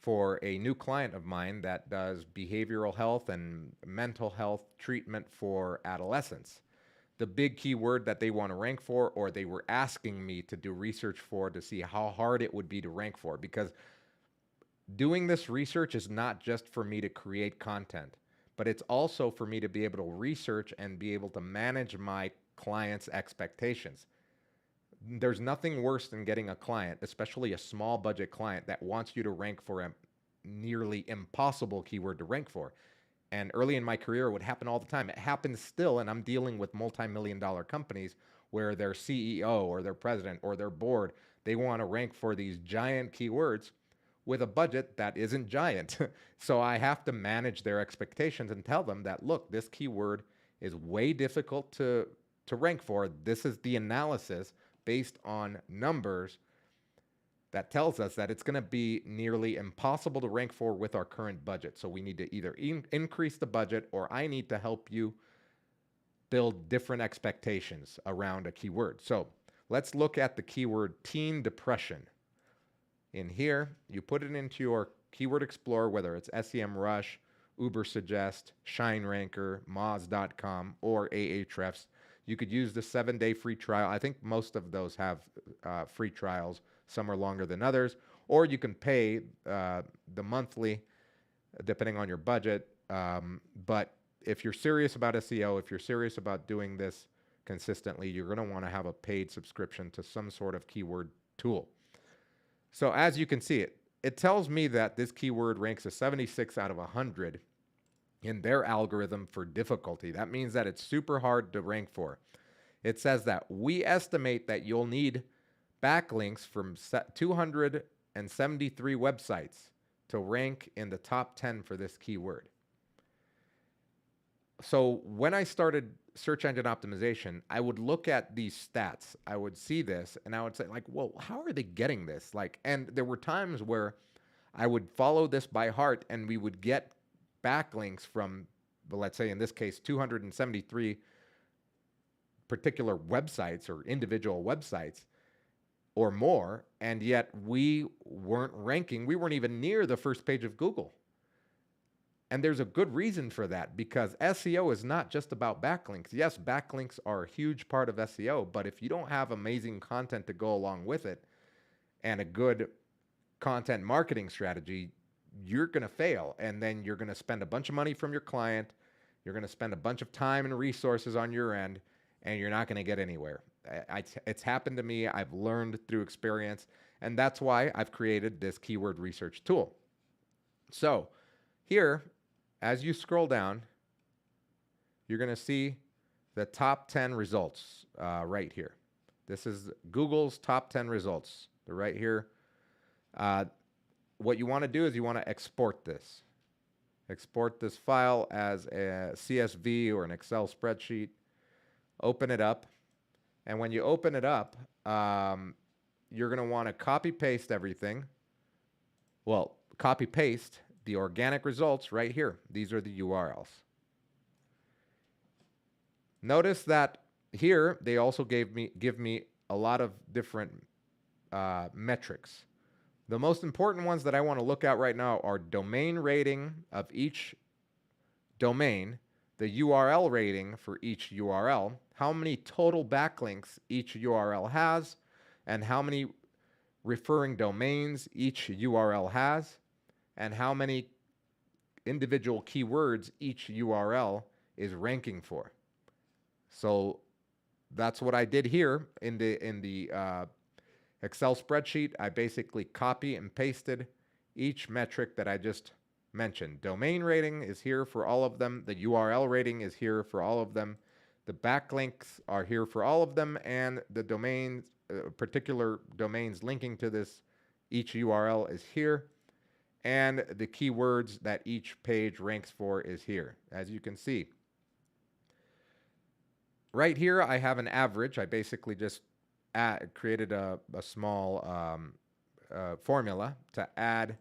[SPEAKER 1] for a new client of mine that does behavioral health and mental health treatment for adolescents. The big keyword that they want to rank for, or they were asking me to do research for to see how hard it would be to rank for, because doing this research is not just for me to create content, but it's also for me to be able to research and be able to manage my clients' expectations. There's nothing worse than getting a client, especially a small budget client, that wants you to rank for a nearly impossible keyword to rank for. And early in my career, it would happen all the time. It happens still, and I'm dealing with multi-million-dollar companies where their CEO or their president or their board, they want to rank for these giant keywords with a budget that isn't giant. So I have to manage their expectations and tell them that, look, this keyword is way difficult to rank for. This is the analysis based on numbers that tells us that it's going to be nearly impossible to rank for with our current budget. So we need to either increase the budget, or I need to help you build different expectations around a keyword. So let's look at the keyword teen depression. In here, you put it into your Keyword Explorer, whether it's SEMrush, Ubersuggest, ShineRanker, Moz.com, or Ahrefs. You could use the 7-day free trial. I think most of those have free trials. Some are longer than others. Or you can pay the monthly, depending on your budget. But if you're serious about SEO, if you're serious about doing this consistently, you're going to want to have a paid subscription to some sort of keyword tool. So as you can see, it tells me that this keyword ranks a 76 out of 100 in their algorithm for difficulty. That means that it's super hard to rank for. It says that we estimate that you'll need backlinks from 273 websites to rank in the top 10 for this keyword. So when I started search engine optimization, I would look at these stats. I would see this and I would say, like, well, how are they getting this? Like, and there were times where I would follow this by heart, and we would get backlinks from, well, let's say in this case, 273 particular websites or individual websites or more, and yet we weren't ranking. We weren't even near the first page of Google. And there's a good reason for that, because SEO is not just about backlinks. Yes, backlinks are a huge part of SEO, but if you don't have amazing content to go along with it and a good content marketing strategy, you're going to fail. And then you're going to spend a bunch of money from your client. You're going to spend a bunch of time and resources on your end, and you're not going to get anywhere. It's happened to me. I've learned through experience, and that's why I've created this keyword research tool. So here, as you scroll down, you're going to see the top 10 results right here. This is Google's top 10 results. They're right here. What you want to do is you want to export this. Export this file as a CSV or an Excel spreadsheet. Open it up. And when you open it up, you're going to want to copy paste everything. Well, copy paste the organic results right here. These are the URLs. Notice that here they also give me a lot of different metrics. The most important ones that I want to look at right now are domain rating of each domain, the URL rating for each URL, how many total backlinks each URL has, and how many referring domains each URL has, and how many individual keywords each URL is ranking for. So that's what I did here in the Excel spreadsheet. I basically copy and pasted each metric that I just mentioned. Domain rating is here for all of them. The URL rating is here for all of them. The backlinks are here for all of them, and the domains, particular domains linking to this, each URL is here. And the keywords that each page ranks for is here, as you can see. Right here, I have an average. I basically just created a small formula to add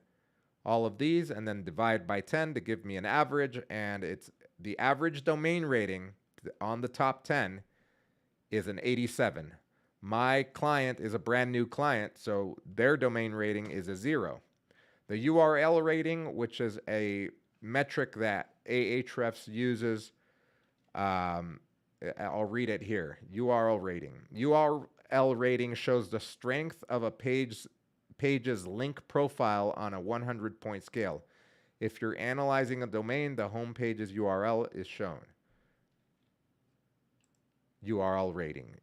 [SPEAKER 1] all of these and then divide by 10 to give me an average. And it's the average domain rating on the top 10 is an 87. My client is a brand new client, so their domain rating is a 0. The URL rating, which is a metric that Ahrefs uses, I'll read it here. URL rating. URL rating shows the strength of a page's link profile on a 100-point scale. If you're analyzing a domain, the home page's URL is shown. URL rating.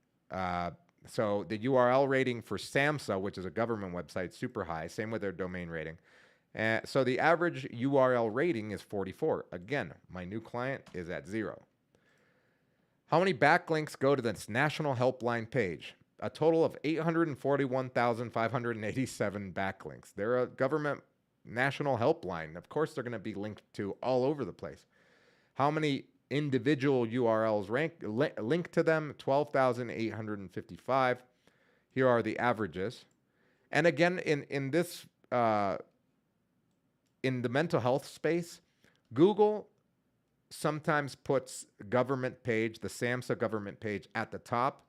[SPEAKER 1] So the URL rating for SAMHSA, which is a government website, super high. Same with their domain rating. So the average URL rating is 44. Again, my new client is at 0. How many backlinks go to this national helpline page? A total of 841,587 backlinks. They're a government national helpline. Of course, they're going to be linked to all over the place. How many individual URLs linked to them? 12,855. Here are the averages. And again, in this in the mental health space, Google sometimes puts government page, the SAMHSA government page, at the top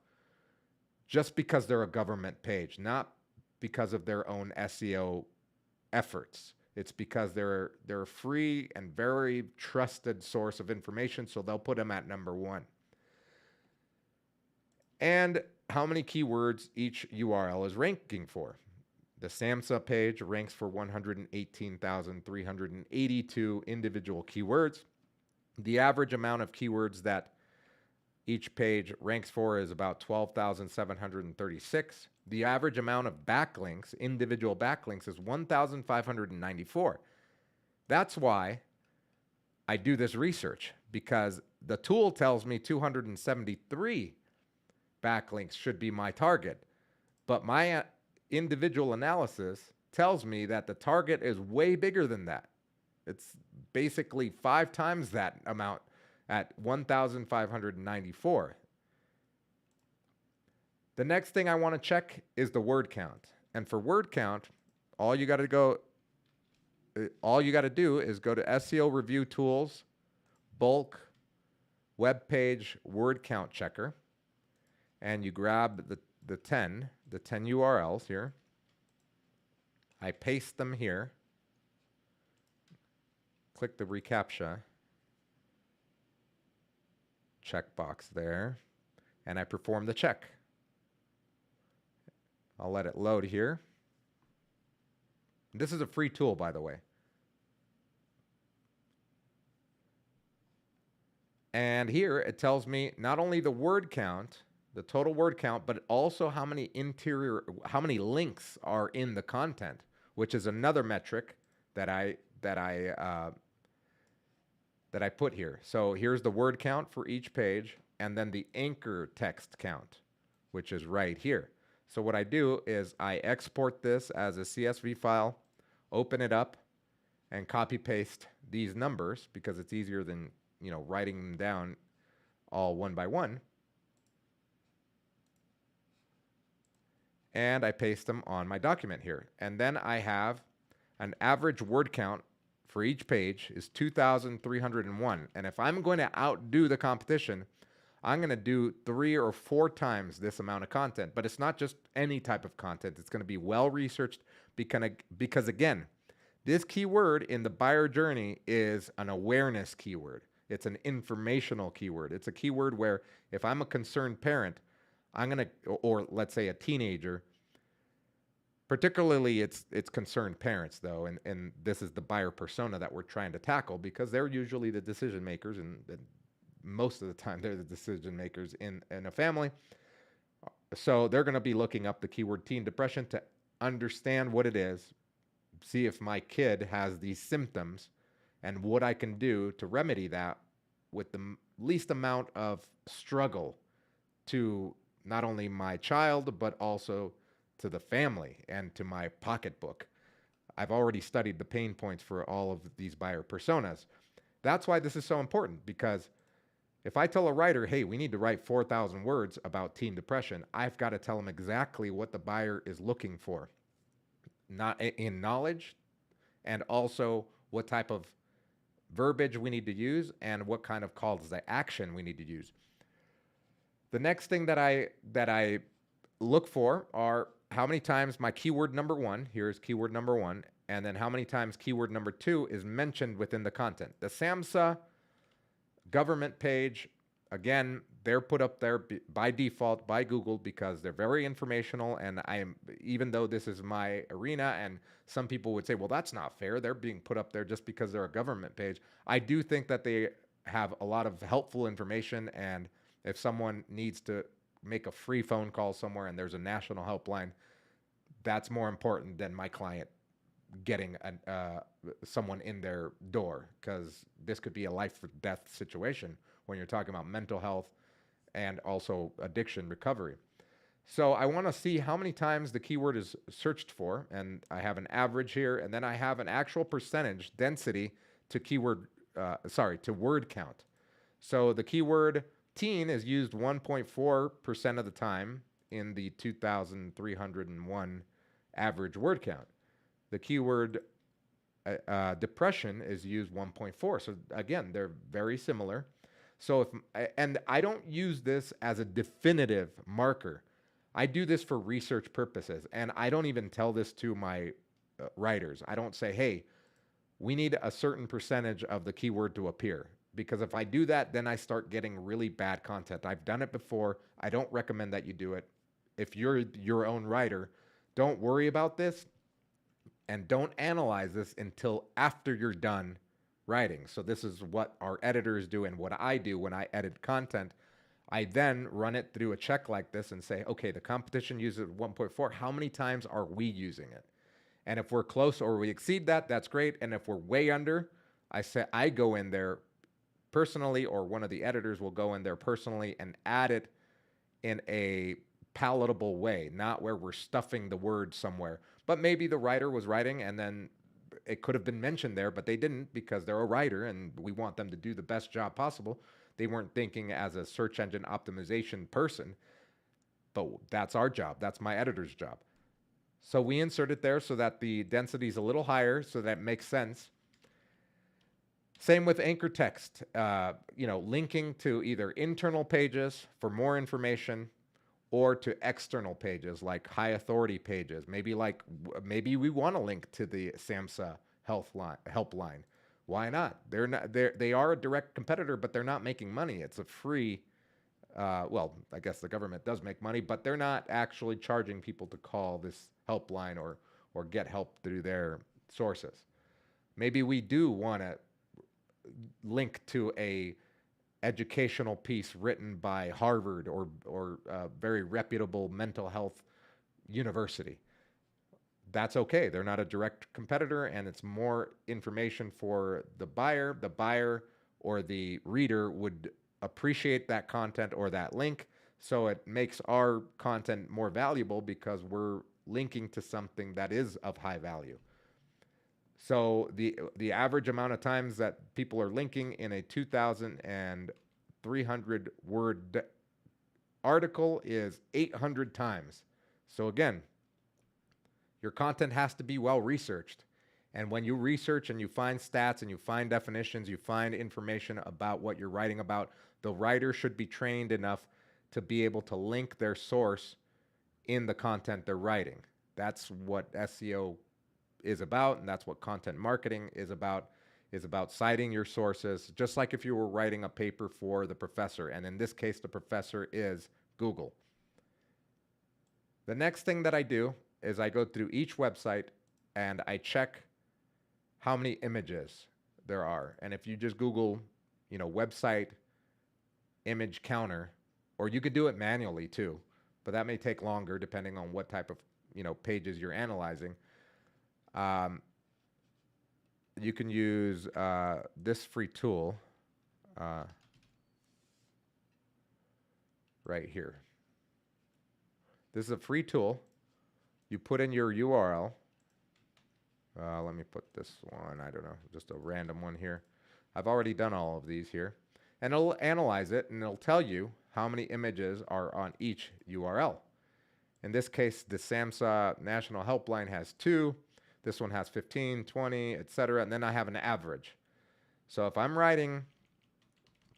[SPEAKER 1] just because they're a government page, not because of their own SEO efforts. It's because they're a free and very trusted source of information, so they'll put them at number 1. And how many keywords each URL is ranking for? The SAMHSA page ranks for 118,382 individual keywords. The average amount of keywords that each page ranks for is about 12,736. The average amount of backlinks, individual backlinks, is 1,594. That's why I do this research, because the tool tells me 273 backlinks should be my target. But my individual analysis tells me that the target is way bigger than that. It's basically 5 times that amount at 1,594. The next thing I want to check is the word count. And for word count, all you got to go all you got to do is go to SEO Review Tools, Bulk, Web Page, Word Count Checker, and you grab the 10 URLs here. I paste them here. Click the reCAPTCHA checkbox there, and I perform the check. I'll let it load here. This is a free tool, by the way. And here it tells me not only the word count, the total word count, but also how many links are in the content, which is another metric that I put here. So here's the word count for each page, and then the anchor text count, which is right here. So what I do is I export this as a CSV file, open it up, and copy paste these numbers because it's easier than, you know, writing them down all one by one. And I paste them on my document here. And then I have an average word count for each page is 2,301. And if I'm going to outdo the competition, I'm going to do 3 or 4 times this amount of content. But it's not just any type of content. It's going to be well researched because again, this keyword in the buyer journey is an awareness keyword. It's an informational keyword. It's a keyword where if I'm a concerned parent, I'm going to, or let's say a teenager, particularly it's concerned parents though, and this is the buyer persona that we're trying to tackle because they're usually the decision makers, and most of the time they're the decision makers in a family. So they're going to be looking up the keyword teen depression to understand what it is, see if my kid has these symptoms, and what I can do to remedy that with the least amount of struggle to not only my child, but also to the family and to my pocketbook. I've already studied the pain points for all of these buyer personas. That's why this is so important, because if I tell a writer, hey, we need to write 4,000 words about teen depression, I've got to tell them exactly what the buyer is looking for, not in knowledge, and also what type of verbiage we need to use and what kind of calls to action we need to use. The next thing that I look for are how many times my keyword number 1, here's keyword number 1, and then how many times keyword number 2 is mentioned within the content. The SAMHSA government page, again, they're put up there by default by Google because they're very informational, and even though this is my arena and some people would say, well, that's not fair, they're being put up there just because they're a government page. I do think that they have a lot of helpful information, and if someone needs to make a free phone call somewhere and there's a national helpline, that's more important than my client getting someone in their door, because this could be a life or death situation when you're talking about mental health and also addiction recovery. So I want to see how many times the keyword is searched for, and I have an average here, and then I have an actual percentage density to to word count. So the keyword teen is used 1.4% of the time in the 2,301 average word count. The keyword depression is used 1.4. So again, they're very similar. So and I don't use this as a definitive marker. I do this for research purposes, and I don't even tell this to my writers. I don't say, hey, we need a certain percentage of the keyword to appear, because if I do that, then I start getting really bad content. I've done it before. I don't recommend that you do it. If you're your own writer, don't worry about this and don't analyze this until after you're done writing. So this is what our editors do and what I do when I edit content. I then run it through a check like this and say, okay, the competition uses 1.4. How many times are we using it? And if we're close or we exceed that, that's great. And if we're way under, I go in there personally, or one of the editors will go in there personally and add it in a palatable way, not where we're stuffing the word somewhere. But maybe the writer was writing and then it could have been mentioned there, but they didn't, because they're a writer and we want them to do the best job possible. They weren't thinking as a search engine optimization person, but that's our job. That's my editor's job. So we insert it there so that the density is a little higher, so that makes sense. Same with anchor text, linking to either internal pages for more information or to external pages like high authority pages. Maybe we want to link to the SAMHSA helpline. Why not? They are a direct competitor, but they're not making money. It's a free. I guess the government does make money, but they're not actually charging people to call this helpline or get help through their sources. Maybe we do want to link to a educational piece written by Harvard or a very reputable mental health university. That's okay. They're not a direct competitor, and it's more information for the buyer. The buyer or the reader would appreciate that content or that link, so it makes our content more valuable because we're linking to something that is of high value. So the average amount of times that people are linking in a 2,300 word article is 800 times. So again, your content has to be well researched. And when you research and you find stats and you find definitions, you find information about what you're writing about, the writer should be trained enough to be able to link their source in the content they're writing. That's what SEO is about, and that's what content marketing is about citing your sources, just like if you were writing a paper for the professor, and in this case, the professor is Google. The next thing that I do is I go through each website and I check how many images there are. And if you just Google, website image counter, or you could do it manually too, but that may take longer depending on what type of, pages you're analyzing. You can use this free tool right here. This is a free tool. You put in your URL. Let me put this one, I don't know, just a random one here. I've already done all of these here. And it'll analyze it, and it'll tell you how many images are on each URL. In this case, the SAMHSA National Helpline has 2. This one has 15, 20, etc. And then I have an average. So if I'm writing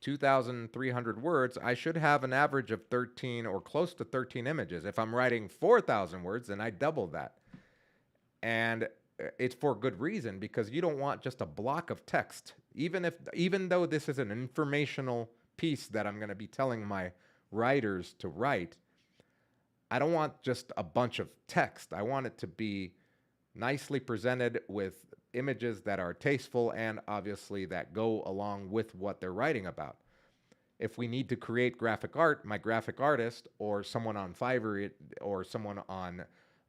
[SPEAKER 1] 2,300 words, I should have an average of 13 or close to 13 images. If I'm writing 4,000 words, then I double that. And it's for good reason, because you don't want just a block of text. Even though this is an informational piece that I'm going to be telling my writers to write, I don't want just a bunch of text. I want it to be nicely presented with images that are tasteful and obviously that go along with what they're writing about. If we need to create graphic art, my graphic artist or someone on Fiverr or someone on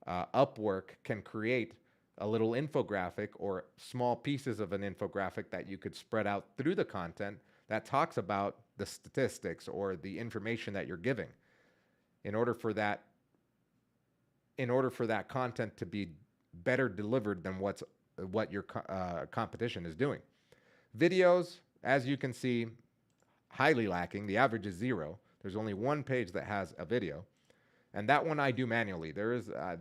[SPEAKER 1] Upwork can create a little infographic or small pieces of an infographic that you could spread out through the content that talks about the statistics or the information that you're giving. In order for that content to be better delivered than what your competition is doing. Videos, as you can see, highly lacking. The average is 0. There's only one page that has a video, and that one I do manually. I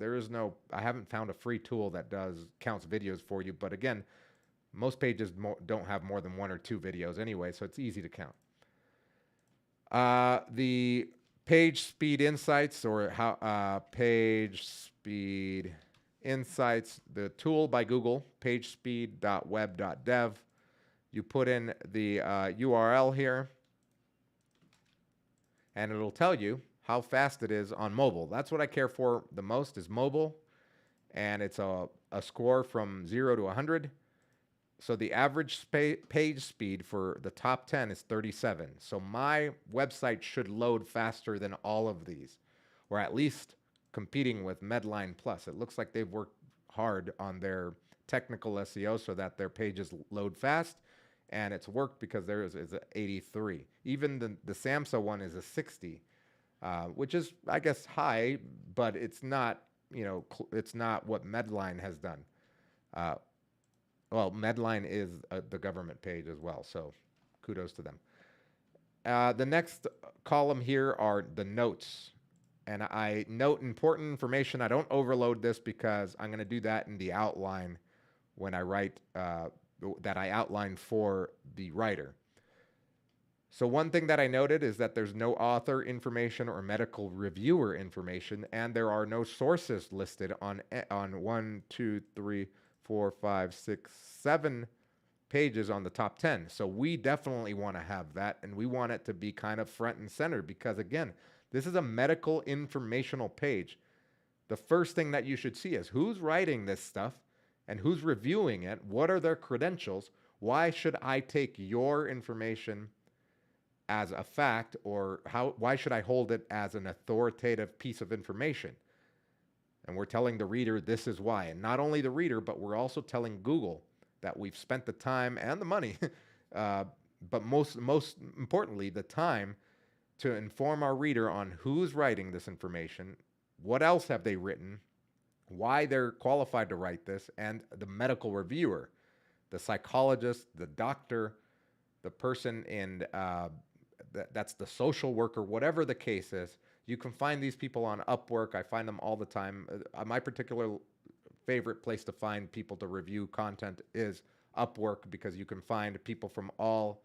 [SPEAKER 1] haven't found a free tool that counts videos for you. But again, most pages don't have more than 1 or 2 videos anyway, so it's easy to count. The Page Speed Insights, or Page Speed Insights, the tool by Google, pagespeed.web.dev. You put in the URL here, and it'll tell you how fast it is on mobile. That's what I care for the most, is mobile, and it's a score from 0 to 100. So the average page speed for the top 10 is 37. So my website should load faster than all of these, or at least competing with Medline Plus. It looks like they've worked hard on their technical SEO so that their pages load fast, and it's worked because theirs is an 83. Even the SAMHSA one is a 60, which is, I guess, high, but it's not, it's not what Medline has done. Well, Medline is the government page as well, so kudos to them. The next column here are the notes. And I note important information. I don't overload this because I'm going to do that in the outline when I write that I outline for the writer. So one thing that I noted is that there's no author information or medical reviewer information, and there are no sources listed on 1, 2, 3, 4, 5, 6, 7 pages on the top 10. So we definitely want to have that, and we want it to be kind of front and center because, again, this is a medical informational page. The first thing that you should see is who's writing this stuff and who's reviewing it. What are their credentials? Why should I take your information as a fact, or why should I hold it as an authoritative piece of information? And we're telling the reader this is why. And not only the reader, but we're also telling Google that we've spent the time and the money, but most importantly, the time to inform our reader on who's writing this information, what else have they written, why they're qualified to write this, and the medical reviewer, the psychologist, the doctor, the person in that's the social worker, whatever the case is. You can find these people on Upwork. I find them all the time. My particular favorite place to find people to review content is Upwork, because you can find people from all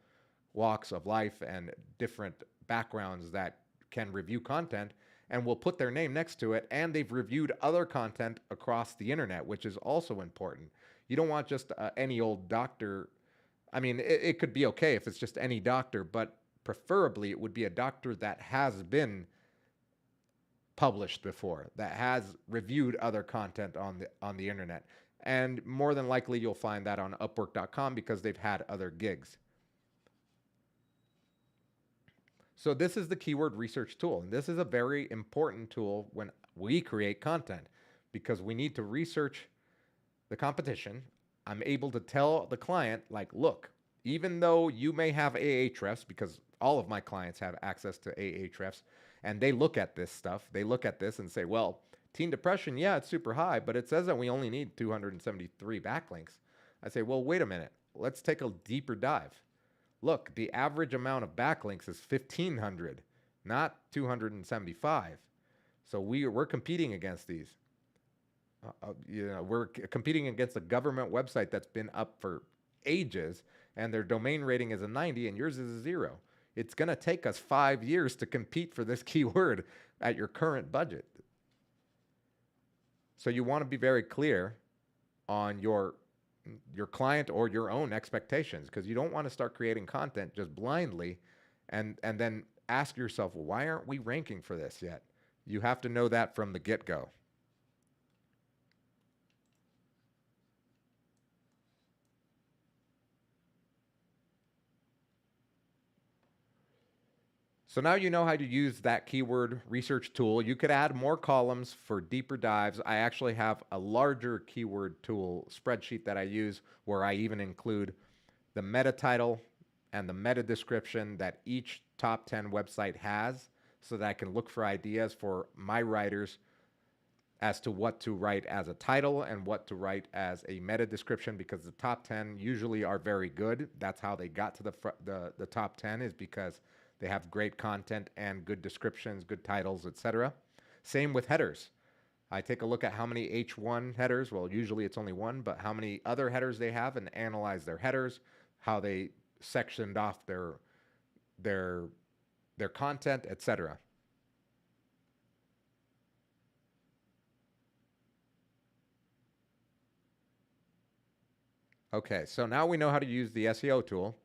[SPEAKER 1] walks of life and different backgrounds that can review content, and will put their name next to it, and they've reviewed other content across the internet, which is also important. You don't want just any old doctor. I mean, it could be okay if it's just any doctor, but preferably it would be a doctor that has been published before, that has reviewed other content on the internet. And more than likely you'll find that on upwork.com because they've had other gigs. So this is the keyword research tool. And this is a very important tool when we create content, because we need to research the competition. I'm able to tell the client, like, look, even though you may have Ahrefs, because all of my clients have access to Ahrefs, and they look at this stuff, they look at this and say, well, teen depression, yeah, it's super high, but it says that we only need 273 backlinks. I say, well, wait a minute. Let's take a deeper dive. Look, the average amount of backlinks is 1,500, not 275. So we're competing against these. We're competing against a government website that's been up for ages, and their domain rating is a 90 and yours is a 0. It's going to take us 5 years to compete for this keyword at your current budget. So you want to be very clear on your client or your own expectations, because you don't want to start creating content just blindly and then ask yourself, well, why aren't we ranking for this yet? You have to know that from the get-go. So now you know how to use that keyword research tool. You could add more columns for deeper dives. I actually have a larger keyword tool spreadsheet that I use, where I even include the meta title and the meta description that each top 10 website has, so that I can look for ideas for my writers as to what to write as a title and what to write as a meta description, because the top 10 usually are very good. That's how they got to the top 10, is because they have great content and good descriptions, good titles, etc. Same with headers. I take a look at how many H1 headers, well, usually it's only one, but how many other headers they have, and analyze their headers, how they sectioned off their content, etc. Okay, so now we know how to use the SEO tool.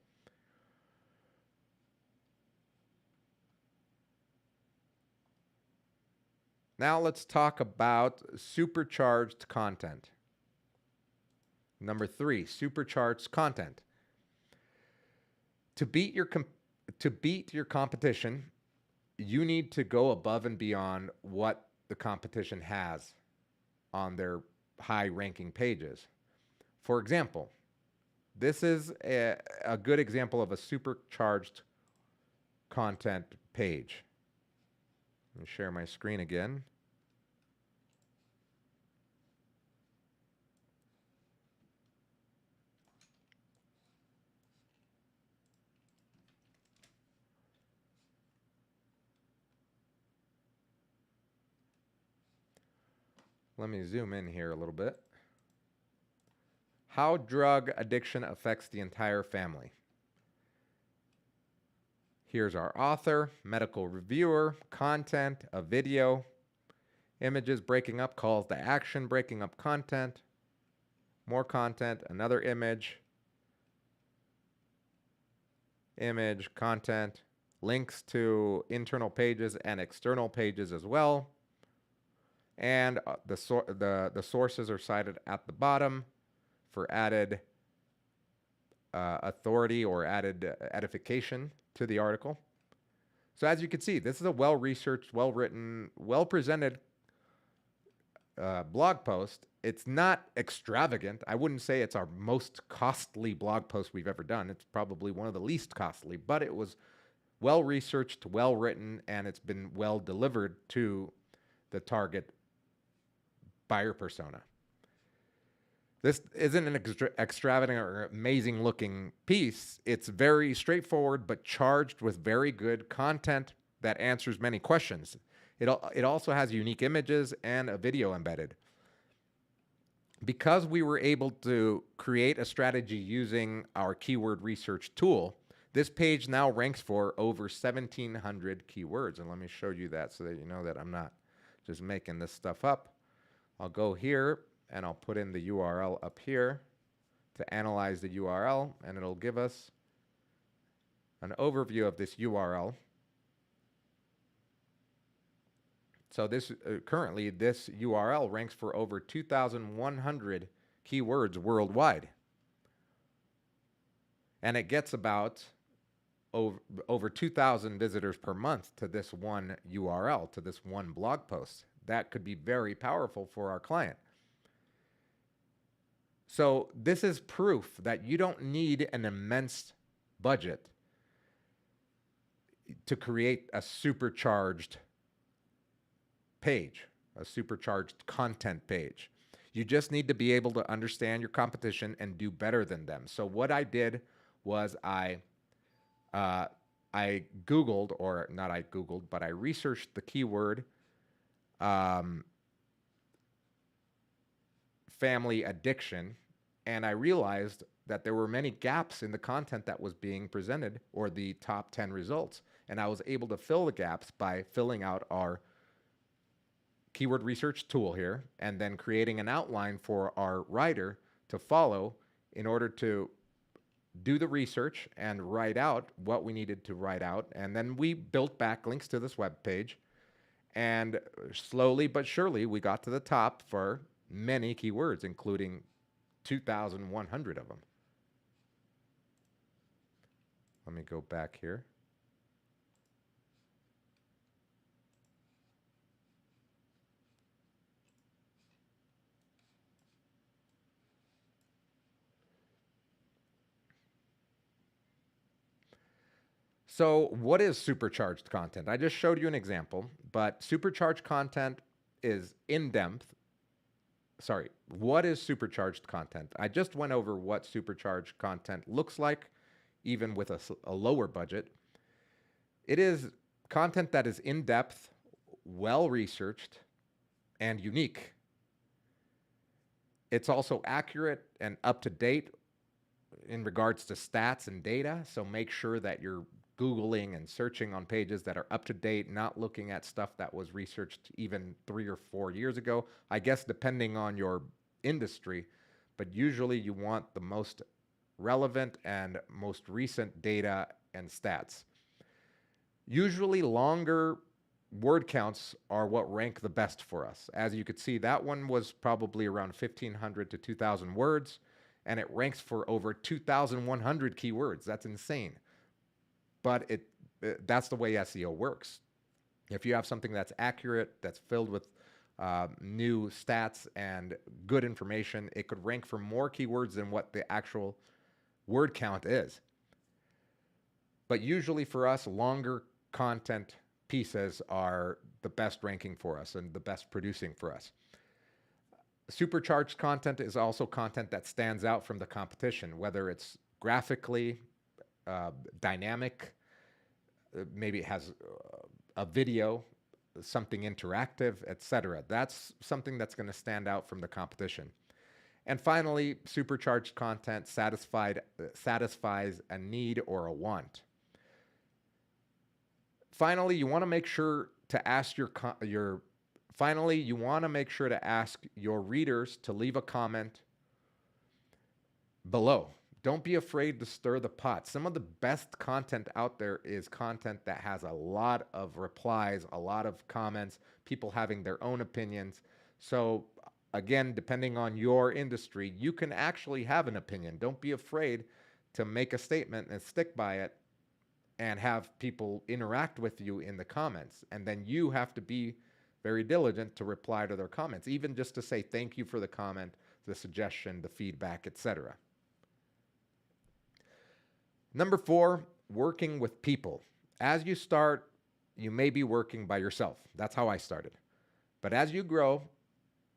[SPEAKER 1] Now let's talk about supercharged content. Number 3, supercharged content. To beat your competition, you need to go above and beyond what the competition has on their high-ranking pages. For example, this is a good example of a supercharged content page. Let me share my screen again. Let me zoom in here a little bit. How drug addiction affects the entire family. Here's our author, medical reviewer, content, a video, images breaking up, calls to action, breaking up content, more content, another image, content, links to internal pages and external pages as well. And the sources are cited at the bottom for added authority or added edification to the article. So as you can see, this is a well-researched, well-written, well-presented blog post. It's not extravagant. I wouldn't say it's our most costly blog post we've ever done. It's probably one of the least costly, but it was well-researched, well-written, and it's been well-delivered to the target buyer persona. This isn't an extravagant or amazing looking piece. It's very straightforward, but charged with very good content that answers many questions. It also has unique images and a video embedded. Because we were able to create a strategy using our keyword research tool, this page now ranks for over 1,700 keywords. And let me show you that so that you know that I'm not just making this stuff up. I'll go here and I'll put in the URL up here to analyze the URL, and it'll give us an overview of this URL. So this currently this URL ranks for over 2,100 keywords worldwide. And it gets about over 2,000 visitors per month to this one URL, to this one blog post. That could be very powerful for our client. So this is proof that you don't need an immense budget to create a supercharged page, a supercharged content page. You just need to be able to understand your competition and do better than them. So what I did was I Googled, or not I Googled, but I researched the keyword family addiction, and I realized that there were many gaps in the content that was being presented, or the top 10 results. And I was able to fill the gaps by filling out our keyword research tool here, and then creating an outline for our writer to follow in order to do the research and write out what we needed to write out. And then we built backlinks to this web page, and slowly but surely we got to the top for many keywords, including 2,100 of them. Let me go back here. So what is supercharged content? I just showed you an example, but supercharged content is in-depth. Sorry, what is supercharged content? I just went over what supercharged content looks like, even with a lower budget. It is content that is in-depth, well-researched, and unique. It's also accurate and up-to-date in regards to stats and data, so make sure that you're Googling and searching on pages that are up to date, not looking at stuff that was researched even 3 or 4 years ago. I guess depending on your industry, but usually you want the most relevant and most recent data and stats. Usually longer word counts are what rank the best for us. As you could see, that one was probably around 1,500 to 2,000 words, and it ranks for over 2,100 keywords. That's insane. But that's the way SEO works. If you have something that's accurate, that's filled with new stats and good information, it could rank for more keywords than what the actual word count is. But usually for us, longer content pieces are the best ranking for us and the best producing for us. Supercharged content is also content that stands out from the competition, whether it's graphically, dynamic, maybe it has a video, something interactive, etc. That's something that's going to stand out from the competition. And finally, supercharged content satisfies a need or a want. Finally, you want to make sure to ask your readers to leave a comment below. Don't be afraid to stir the pot. Some of the best content out there is content that has a lot of replies, a lot of comments, people having their own opinions. So again, depending on your industry, you can actually have an opinion. Don't be afraid to make a statement and stick by it and have people interact with you in the comments. And then you have to be very diligent to reply to their comments, even just to say thank you for the comment, the suggestion, the feedback, etc. Number 4, working with people. As you start, you may be working by yourself. That's how I started. But as you grow,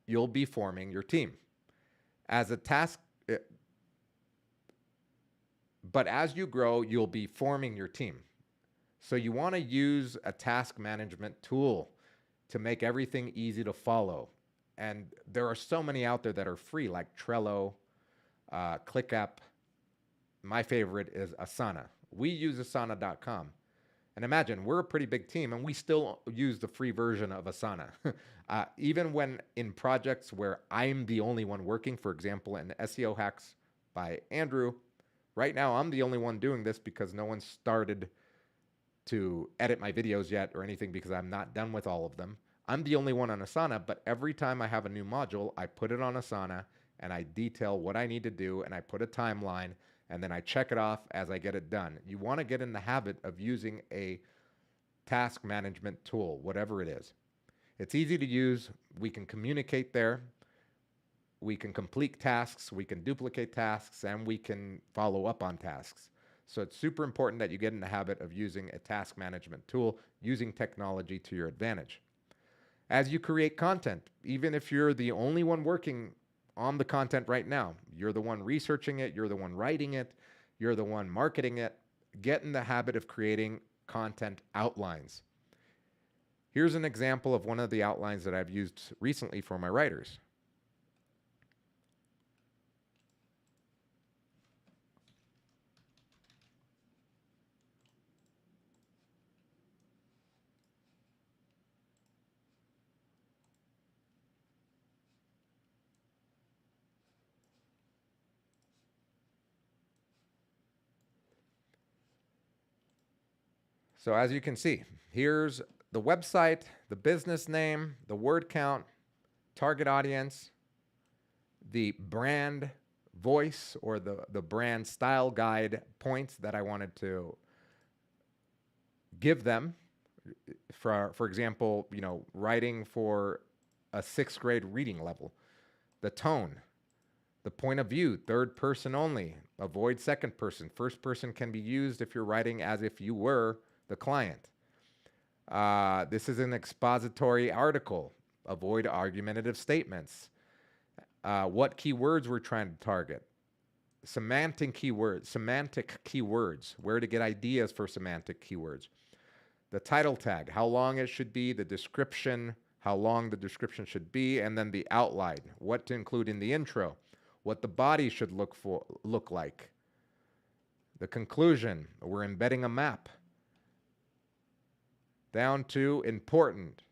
[SPEAKER 1] you'll be forming your team. But as you grow, you'll be forming your team. So you want to use a task management tool to make everything easy to follow. And there are so many out there that are free, like Trello, ClickUp. My favorite is Asana. We use Asana.com. And imagine, we're a pretty big team and we still use the free version of Asana. Even when in projects where I'm the only one working, for example, in SEO Hacks by Andrew, right now I'm the only one doing this because no one started to edit my videos yet or anything because I'm not done with all of them. I'm the only one on Asana, but every time I have a new module, I put it on Asana and I detail what I need to do and I put a timeline and then I check it off as I get it done. You want to get in the habit of using a task management tool, whatever it is. It's easy to use. We can communicate there. We can complete tasks. We can duplicate tasks, and we can follow up on tasks. So it's super important that you get in the habit of using a task management tool, using technology to your advantage. As you create content, even if you're the only one working on the content right now, you're the one researching it, you're the one writing it, you're the one marketing it, get in the habit of creating content outlines. Here's an example of one of the outlines that I've used recently for my writers. So as you can see, here's the website, the business name, the word count, target audience, the brand voice or the brand style guide points that I wanted to give them. For example, writing for a 6th grade reading level, the tone, the point of view, third person only, avoid second person. First person can be used if you're writing as if you were the client. This is an expository article. Avoid argumentative statements. What keywords we're trying to target. Semantic keywords. Where to get ideas for semantic keywords. The title tag, how long it should be, the description, how long the description should be, and then the outline, what to include in the intro, what the body should look like. The conclusion, we're embedding a map. Down to important.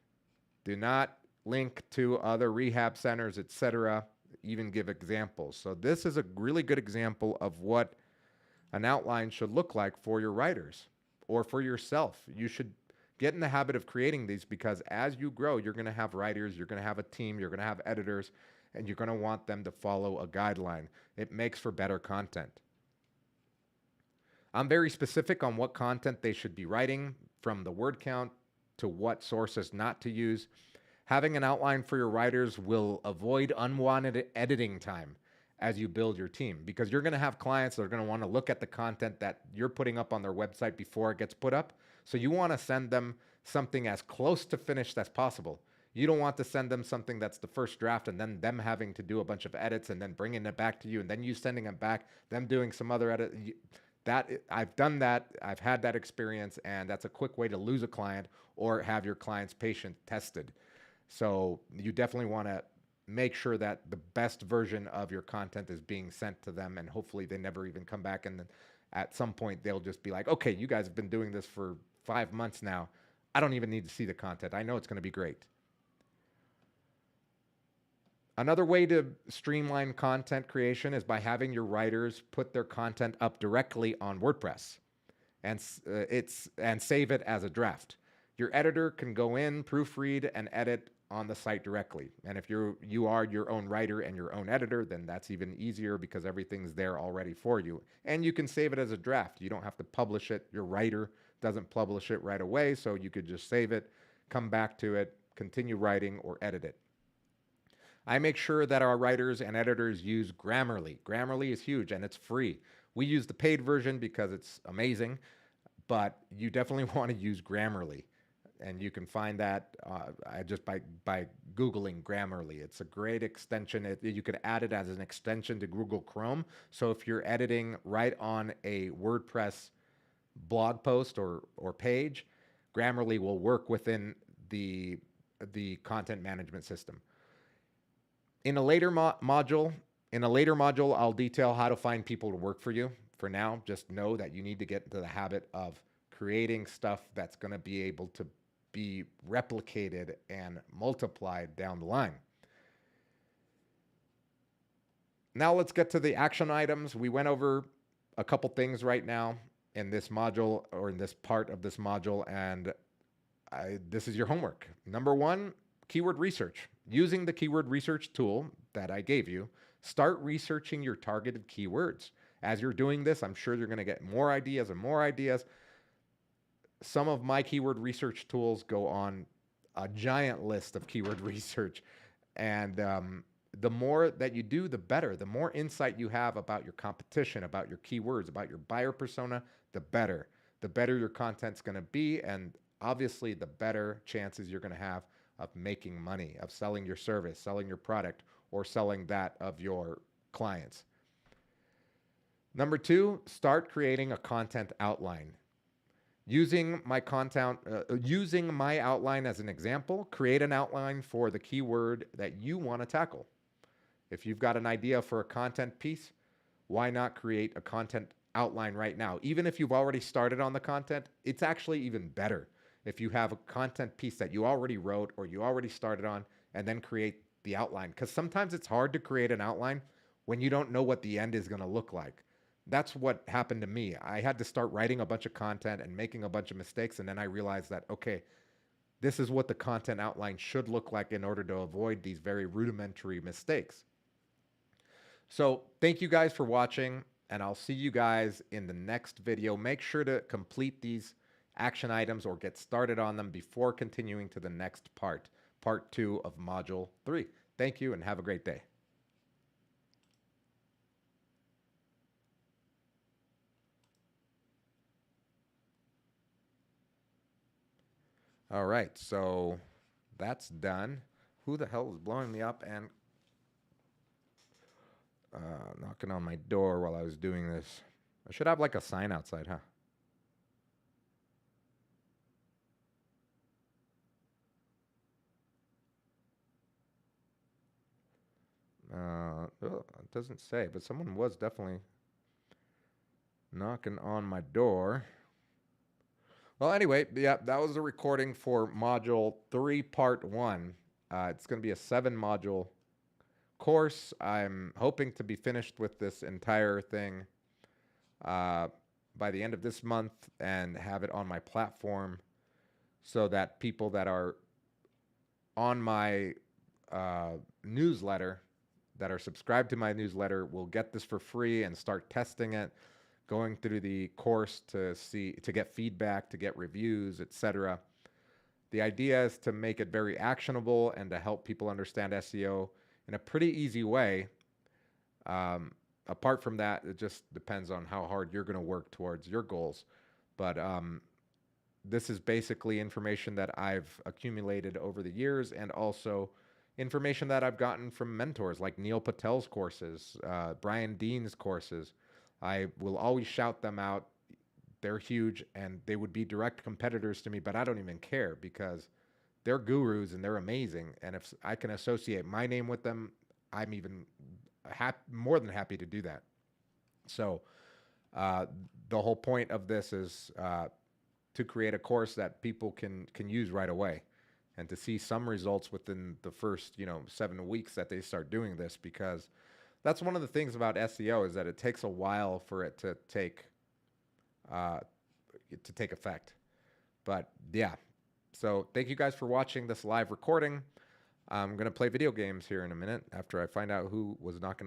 [SPEAKER 1] Do not link to other rehab centers, etc. Even give examples. So this is a really good example of what an outline should look like for your writers or for yourself. You should get in the habit of creating these because as you grow, you're going to have writers, you're going to have a team, you're going to have editors, and you're going to want them to follow a guideline. It makes for better content. I'm very specific on what content they should be writing, from the word count to what sources not to use. Having an outline for your writers will avoid unwanted editing time as you build your team, because you're going to have clients that are going to want to look at the content that you're putting up on their website before it gets put up. So you want to send them something as close to finished as possible. You don't want to send them something that's the first draft and then them having to do a bunch of edits and then bringing it back to you and then you sending them back, them doing some other edit. I've done that. I've had that experience, and that's a quick way to lose a client or have your client's patient tested. So you definitely want to make sure that the best version of your content is being sent to them, and hopefully they never even come back. And then at some point they'll just be like, okay, you guys have been doing this for 5 months now. I don't even need to see the content. I know it's going to be great. Another way to streamline content creation is by having your writers put their content up directly on WordPress and save it as a draft. Your editor can go in, proofread, and edit on the site directly. And if you are your own writer and your own editor, then that's even easier because everything's there already for you. And you can save it as a draft. You don't have to publish it. Your writer doesn't publish it right away, so you could just save it, come back to it, continue writing, or edit it. I make sure that our writers and editors use Grammarly. Grammarly is huge and it's free. We use the paid version because it's amazing, but you definitely want to use Grammarly. And you can find that just by Googling Grammarly. It's a great extension. You could add it as an extension to Google Chrome. So if you're editing right on a WordPress blog post or page, Grammarly will work within the content management system. In a later module, I'll detail how to find people to work for you. For now, just know that you need to get into the habit of creating stuff that's going to be able to be replicated and multiplied down the line. Now let's get to the action items. We went over a couple things right now in this module, or in this part of this module, and this is your homework. Number one, keyword research. Using the keyword research tool that I gave you, start researching your targeted keywords. As you're doing this, I'm sure you're going to get more ideas and more ideas. Some of my keyword research tools go on a giant list of keyword research. And the more that you do, the better. The more insight you have about your competition, about your keywords, about your buyer persona, the better. The better your content's going to be, and obviously the better chances you're going to have of making money, of selling your service, selling your product, or selling that of your clients. Number two, start creating a content outline. Using my outline as an example, create an outline for the keyword that you want to tackle. If you've got an idea for a content piece, why not create a content outline right now? Even if you've already started on the content, it's actually even better if you have a content piece that you already wrote or you already started on, and then create the outline. Because sometimes it's hard to create an outline when you don't know what the end is going to look like. That's what happened to me. I had to start writing a bunch of content and making a bunch of mistakes, and then I realized that, okay, this is what the content outline should look like in order to avoid these very rudimentary mistakes. So thank you guys for watching, and I'll see you guys in the next video. Make sure to complete these action items or get started on them before continuing to the next part 2 of Module 3. Thank you and have a great day. All right, so that's done. Who the hell is blowing me up and knocking on my door while I was doing this? I should have like a sign outside, huh? It doesn't say, but someone was definitely knocking on my door. Well, anyway, yeah, that was a recording for Module 3, Part 1. It's going to be a 7-module course. I'm hoping to be finished with this entire thing by the end of this month and have it on my platform so that people that are on my newsletter, that are subscribed to my newsletter, will get this for free and start testing it, going through the course to get feedback, to get reviews, etc. The idea is to make it very actionable and to help people understand SEO in a pretty easy way. Apart from that, it just depends on how hard you're going to work towards your goals. But this is basically information that I've accumulated over the years, and also information that I've gotten from mentors like Neil Patel's courses, Brian Dean's courses. I will always shout them out. They're huge and they would be direct competitors to me, but I don't even care because they're gurus and they're amazing. And if I can associate my name with them, I'm even more than happy to do that. So uh, the whole point of this is to create a course that people can use right away, and to see some results within the first 7 weeks that they start doing this, because that's one of the things about SEO is that it takes a while for it uh, to take effect. But yeah, so thank you guys for watching this live recording. I'm gonna play video games here in a minute after I find out who was knocking